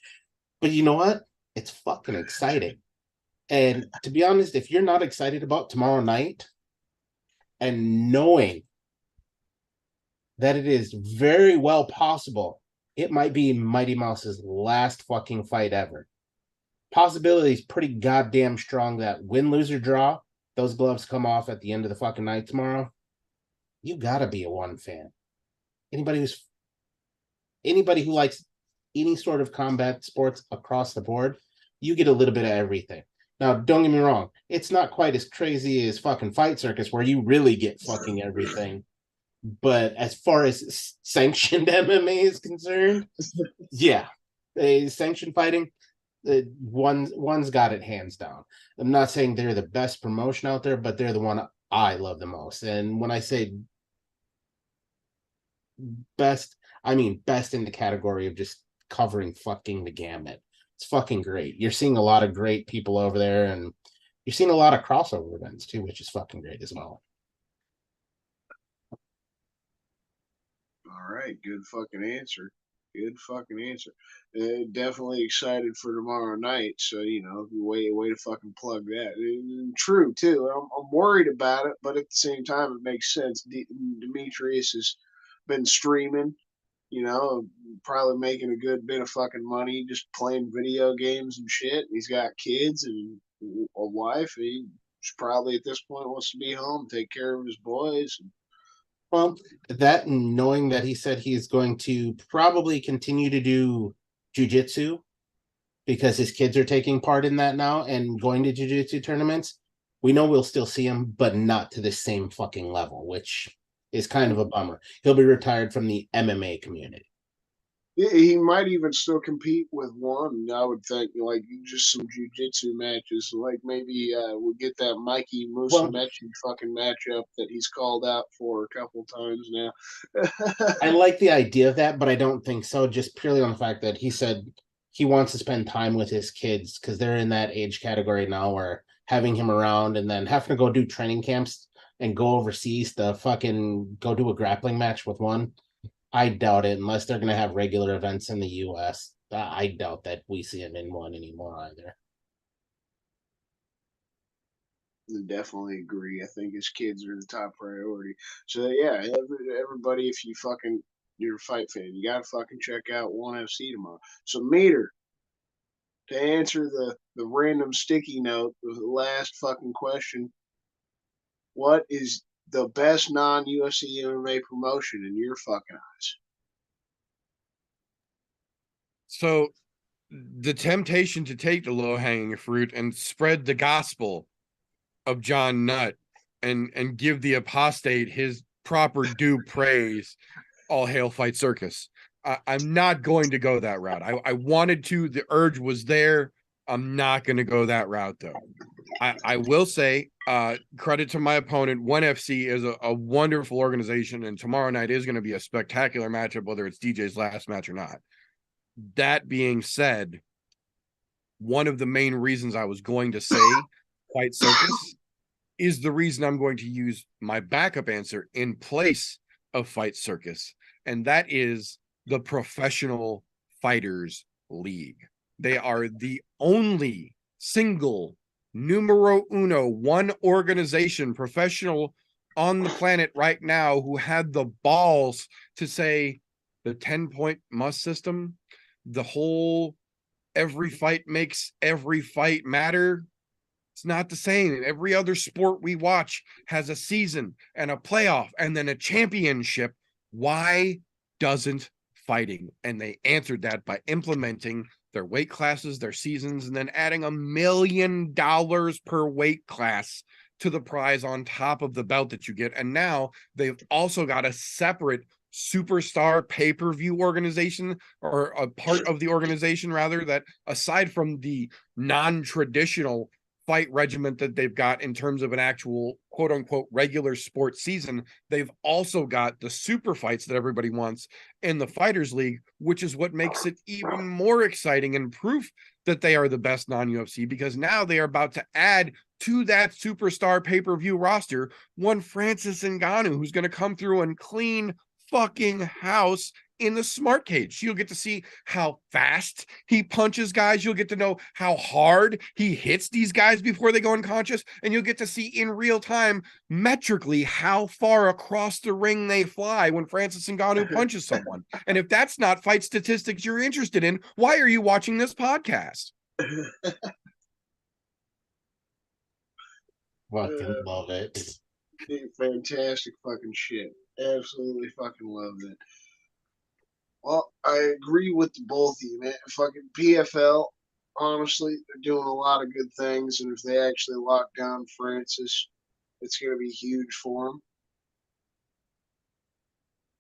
But you know what? It's fucking exciting. And to be honest, if you're not excited about tomorrow night, and knowing that it is very well possible it might be Mighty Mouse's last fucking fight ever, possibility is pretty goddamn strong that win, lose, or draw, those gloves come off at the end of the fucking night tomorrow. You gotta be a one fan. Anybody who likes any sort of combat sports across the board, you get a little bit of everything. Now, don't get me wrong, it's not quite as crazy as fucking Fight Circus where you really get fucking everything. But as far as sanctioned MMA is concerned, yeah, sanctioned fighting, one's got it hands down. I'm not saying they're the best promotion out there, but they're the one I love the most. And when I say best, I mean best in the category of just covering fucking the gamut. It's fucking great. You're seeing a lot of great people over there, and you're seeing a lot of crossover events too, which is fucking great as well. All right, good fucking answer. Good fucking answer. Definitely excited for tomorrow night. So way to fucking plug that. And true too. I'm worried about it, but at the same time, it makes sense. Demetrius has been streaming. Probably making a good bit of fucking money just playing video games and shit. He's got kids and a wife. He probably at this point wants to be home, take care of his boys. Well, that, and knowing that he said he's going to probably continue to do jiu-jitsu because his kids are taking part in that now and going to jiu-jitsu tournaments, we know we'll still see him, but not to the same fucking level, which is kind of a bummer. He'll be retired from the MMA community. He might even still compete with one. I would think, like just some jujitsu matches. Like maybe we'll get that Mikey Well, Musumeci fucking matchup that he's called out for a couple times now. I like the idea of that, but I don't think so. Just purely on the fact that he said he wants to spend time with his kids because they're in that age category now where having him around and then having to go do training camps and go overseas to fucking go do a grappling match with one. I doubt it unless they're going to have regular events in the U.S. I doubt that we see him in one anymore either. I definitely agree. I think his kids are the top priority. So yeah, everybody, if you're a fight fan, you gotta fucking check out ONE FC tomorrow. So Meter, to answer the random sticky note, the last fucking question, what is the best non-UFC MMA promotion in your fucking eyes? So the temptation to take the low-hanging fruit and spread the gospel of John Nutt and give the apostate his proper due praise, all hail Fight Circus. I'm not going to go that route. I wanted to, the urge was there. I'm not going to go that route though. I will say credit to my opponent. ONE FC is a wonderful organization, and tomorrow night is going to be a spectacular matchup, whether it's DJ's last match or not. That being said, one of the main reasons I was going to say Fight Circus is the reason I'm going to use my backup answer in place of Fight Circus, and that is the Professional Fighters League. They are the only single numero uno, one organization, professional on the planet right now who had the balls to say the 10-point must system, the whole every fight makes every fight matter. It's not the same. Every other sport we watch has a season and a playoff and then a championship. Why doesn't fighting? And they answered that by implementing their weight classes, their seasons, and then adding $1 million per weight class to the prize on top of the belt that you get. And now they've also got a separate superstar pay-per-view organization, or a part of the organization rather, that aside from the non-traditional fight regiment that they've got in terms of an actual quote unquote regular sports season, they've also got the super fights that everybody wants in the Fighters League, which is what makes it even more exciting and proof that they are the best non-UFC, because now they are about to add to that superstar pay-per-view roster one Francis Ngannou, who's going to come through and clean fucking house in the smart cage. You'll get to see how fast he punches guys. You'll get to know how hard he hits these guys before they go unconscious. And you'll get to see in real time, metrically, how far across the ring they fly when Francis Ngannou punches someone. And if that's not fight statistics you're interested in, why are you watching this podcast? Fucking love it. Fantastic fucking shit. Absolutely fucking loved it. Well, I agree with both of you, man. Fucking PFL, honestly, they're doing a lot of good things, and if they actually lock down Francis, it's going to be huge for them.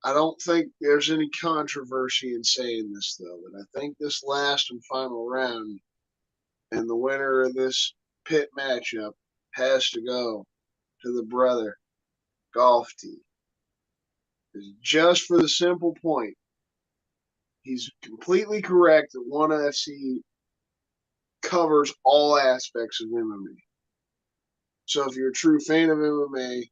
I don't think there's any controversy in saying this, though, that I think this last and final round and the winner of this pit matchup has to go to the brother, Golf T. Just for the simple point, he's completely correct that ONE FC covers all aspects of MMA. So if you're a true fan of MMA,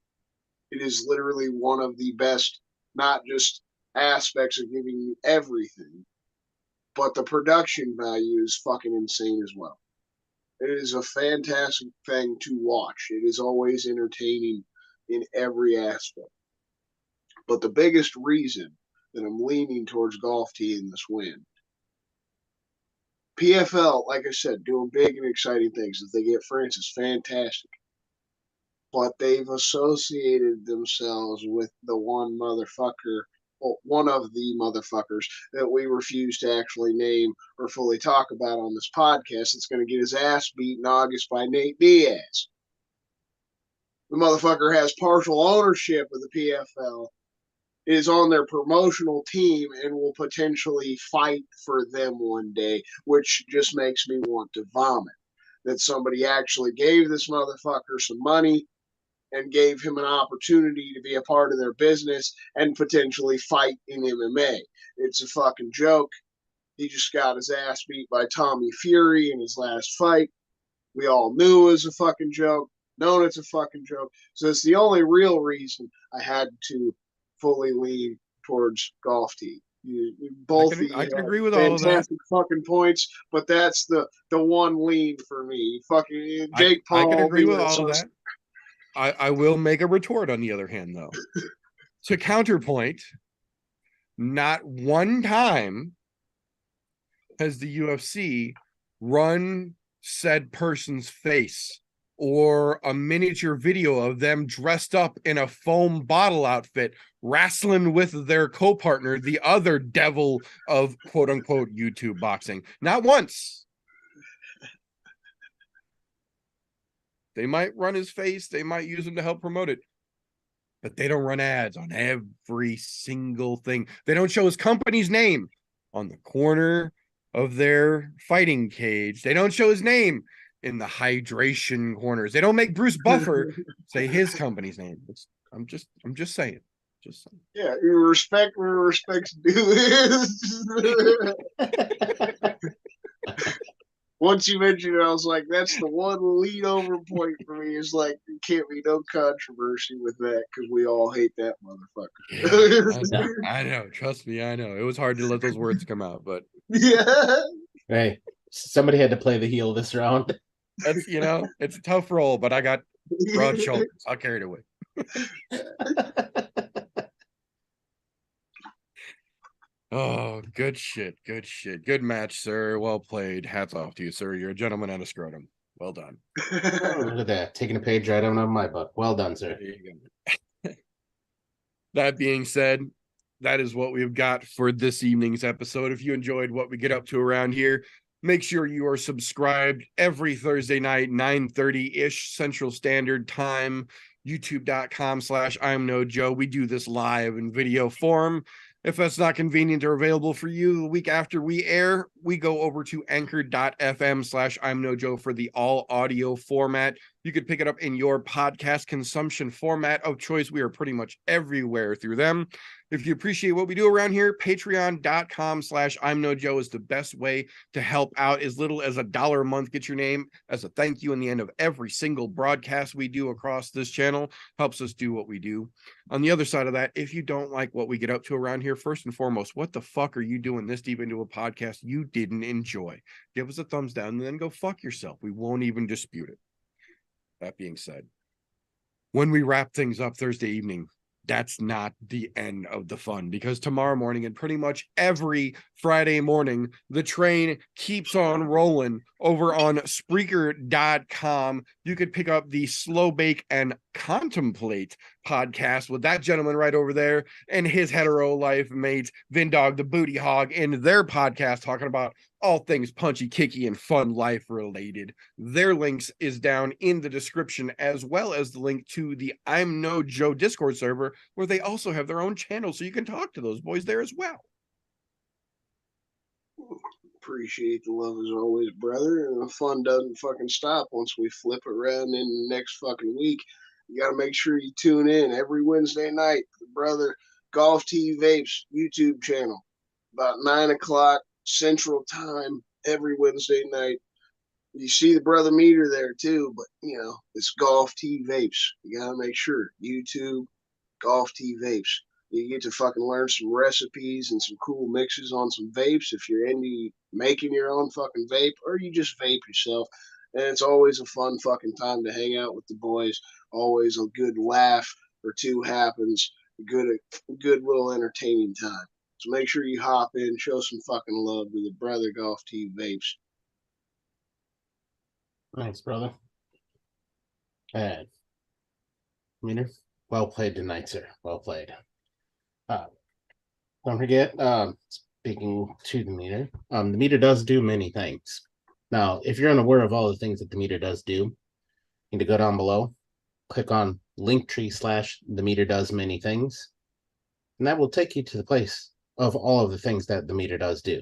it is literally one of the best, not just aspects of giving you everything, but the production value is fucking insane as well. It is a fantastic thing to watch. It is always entertaining in every aspect. But the biggest reason that I'm leaning towards Golf T in this win, PFL, like I said, doing big and exciting things. If they get Francis, fantastic. But they've associated themselves with the one motherfucker, well, one of the motherfuckers that we refuse to actually name or fully talk about on this podcast. It's going to get his ass beat in August by Nate Diaz. The motherfucker has partial ownership of the PFL, is on their promotional team and will potentially fight for them one day, which just makes me want to vomit. That somebody actually gave this motherfucker some money and gave him an opportunity to be a part of their business and potentially fight in MMA. It's a fucking joke. He just got his ass beat by Tommy Fury in his last fight. We all knew it was a fucking joke, known it's a fucking joke. So it's the only real reason I had to fully lean towards Golf Tee. Both I can agree with all of that. fantastic fucking points, but that's the one lean for me. Fucking Jake Paul. I can agree with all of that. I will make a retort on the other hand, though. To counterpoint, not one time has the UFC run said person's face or a miniature video of them dressed up in a foam bottle outfit wrestling with their co-partner, the other devil of quote-unquote YouTube boxing. Not once. They might run his face, they might use him to help promote it, but they don't run ads on every single thing. They don't show his company's name on the corner of their fighting cage. They don't show his name in the hydration corners. They don't make Bruce Buffer say his company's name. I'm just saying. Just saying. Yeah, you respect where respect's due. Once you mentioned it, I was like, that's the one lead over point for me. Is like, there can't be no controversy with that because we all hate that motherfucker. Yeah, I know. Trust me, I know. It was hard to let those words come out, but yeah. Hey, somebody had to play the heel this round. That's, it's a tough role, but I got broad shoulders. I'll carry it away. Oh, good shit. Good match, sir. Well played. Hats off to you, sir. You're a gentleman and a scrotum. Well done. Oh, look at that. Taking a page right out of my book. Well done, sir. There you go. That being said, that is what we've got for this evening's episode. If you enjoyed what we get up to around here, make sure you are subscribed every Thursday night, 9:30-ish Central Standard Time, youtube.com/ImNoJoe. We do this live in video form. If that's not convenient or available for you, the week after we air, we go over to anchor.fm/ImNoJoe for the all audio format. You could pick it up in your podcast consumption format of choice. We are pretty much everywhere through them. If you appreciate what we do around here, patreon.com/ImNoJoe is the best way to help out. As little as $1 a month, get your name as a thank you in the end of every single broadcast we do across this channel. Helps us do what we do. On the other side of that, if you don't like what we get up to around here, first and foremost, what the fuck are you doing this deep into a podcast you didn't enjoy? Give us a thumbs down and then go fuck yourself. We won't even dispute it. That being said, when we wrap things up Thursday evening, that's not the end of the fun, because tomorrow morning and pretty much every Friday morning, the train keeps on rolling over on Spreaker.com. You could pick up the Slow Bake and Contemplate podcast with that gentleman right over there and his hetero life mate, Vindog the Booty Hog, in their podcast talking about all things punchy, kicky, and fun life related. Their links is down in the description, as well as the link to the ImNoJoe Discord server, where they also have their own channel, so you can talk to those boys there as well. Appreciate the love as always, brother. And the fun doesn't fucking stop once we flip around in the next fucking week. You got to make sure you tune in every Wednesday night to the brother Golf Tee Vapes YouTube channel, about 9 o'clock Central Time every Wednesday night. You see the brother meter there too, but it's Golf Tee Vapes. You got to make sure YouTube Golf Tee Vapes. You get to fucking learn some recipes and some cool mixes on some vapes if you're into making your own fucking vape, or you just vape yourself. And it's always a fun fucking time to hang out with the boys. Always a good laugh or two happens. Good little entertaining time. So make sure you hop in, show some fucking love to the brother Golf Tee Vapes. Thanks, brother. And Meter, well played tonight, sir. Well played. Don't forget, speaking to the meter, the meter does do many things. Now, if you're unaware of all the things that the meter does do, you need to go down below, click on Linktree / the meter does many things. and that will take you to the place of all of the things that the meter does do.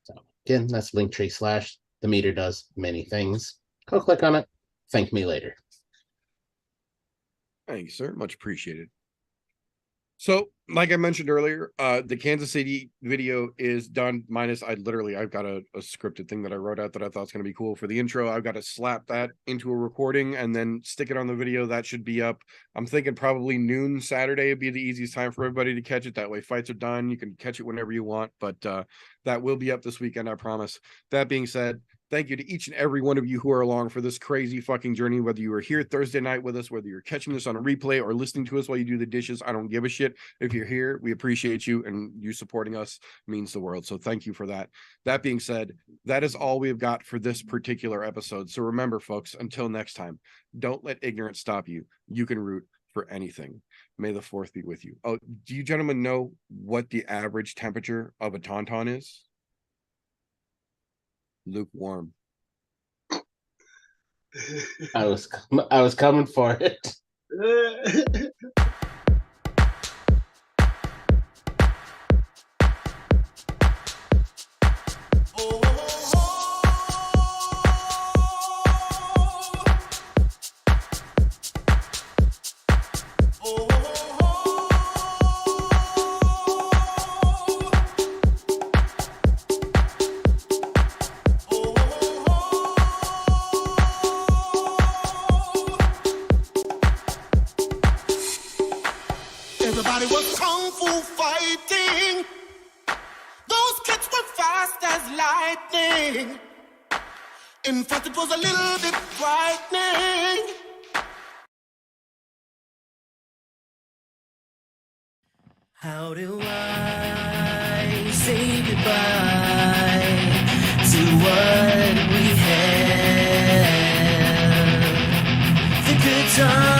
So again, that's Linktree / the meter does many things. Go click on it. Thank me later. Thank you, sir. Much appreciated. So, like I mentioned earlier, the Kansas City video is done minus I've got a scripted thing that I wrote out that I thought was going to be cool for the intro. I've got to slap that into a recording and then stick it on the video. That should be up. I'm thinking probably noon Saturday would be the easiest time for everybody to catch it. That way fights are done. You can catch it whenever you want, but that will be up this weekend, I promise. That being said, thank you to each and every one of you who are along for this crazy fucking journey, whether you were here Thursday night with us, whether you're catching this on a replay or listening to us while you do the dishes. I don't give a shit. If you're here, we appreciate you, and you supporting us means the world. So thank you for that. That being said, that is all we've got for this particular episode. So remember, folks, until next time, don't let ignorance stop you. You can root for anything. May the fourth be with you. Oh, do you gentlemen know what the average temperature of a tauntaun is? Lukewarm. I was coming for it. Everybody was kung fu fighting. Those kids were fast as lightning. In fact, it was a little bit frightening. How do I say goodbye to what we had? The good times.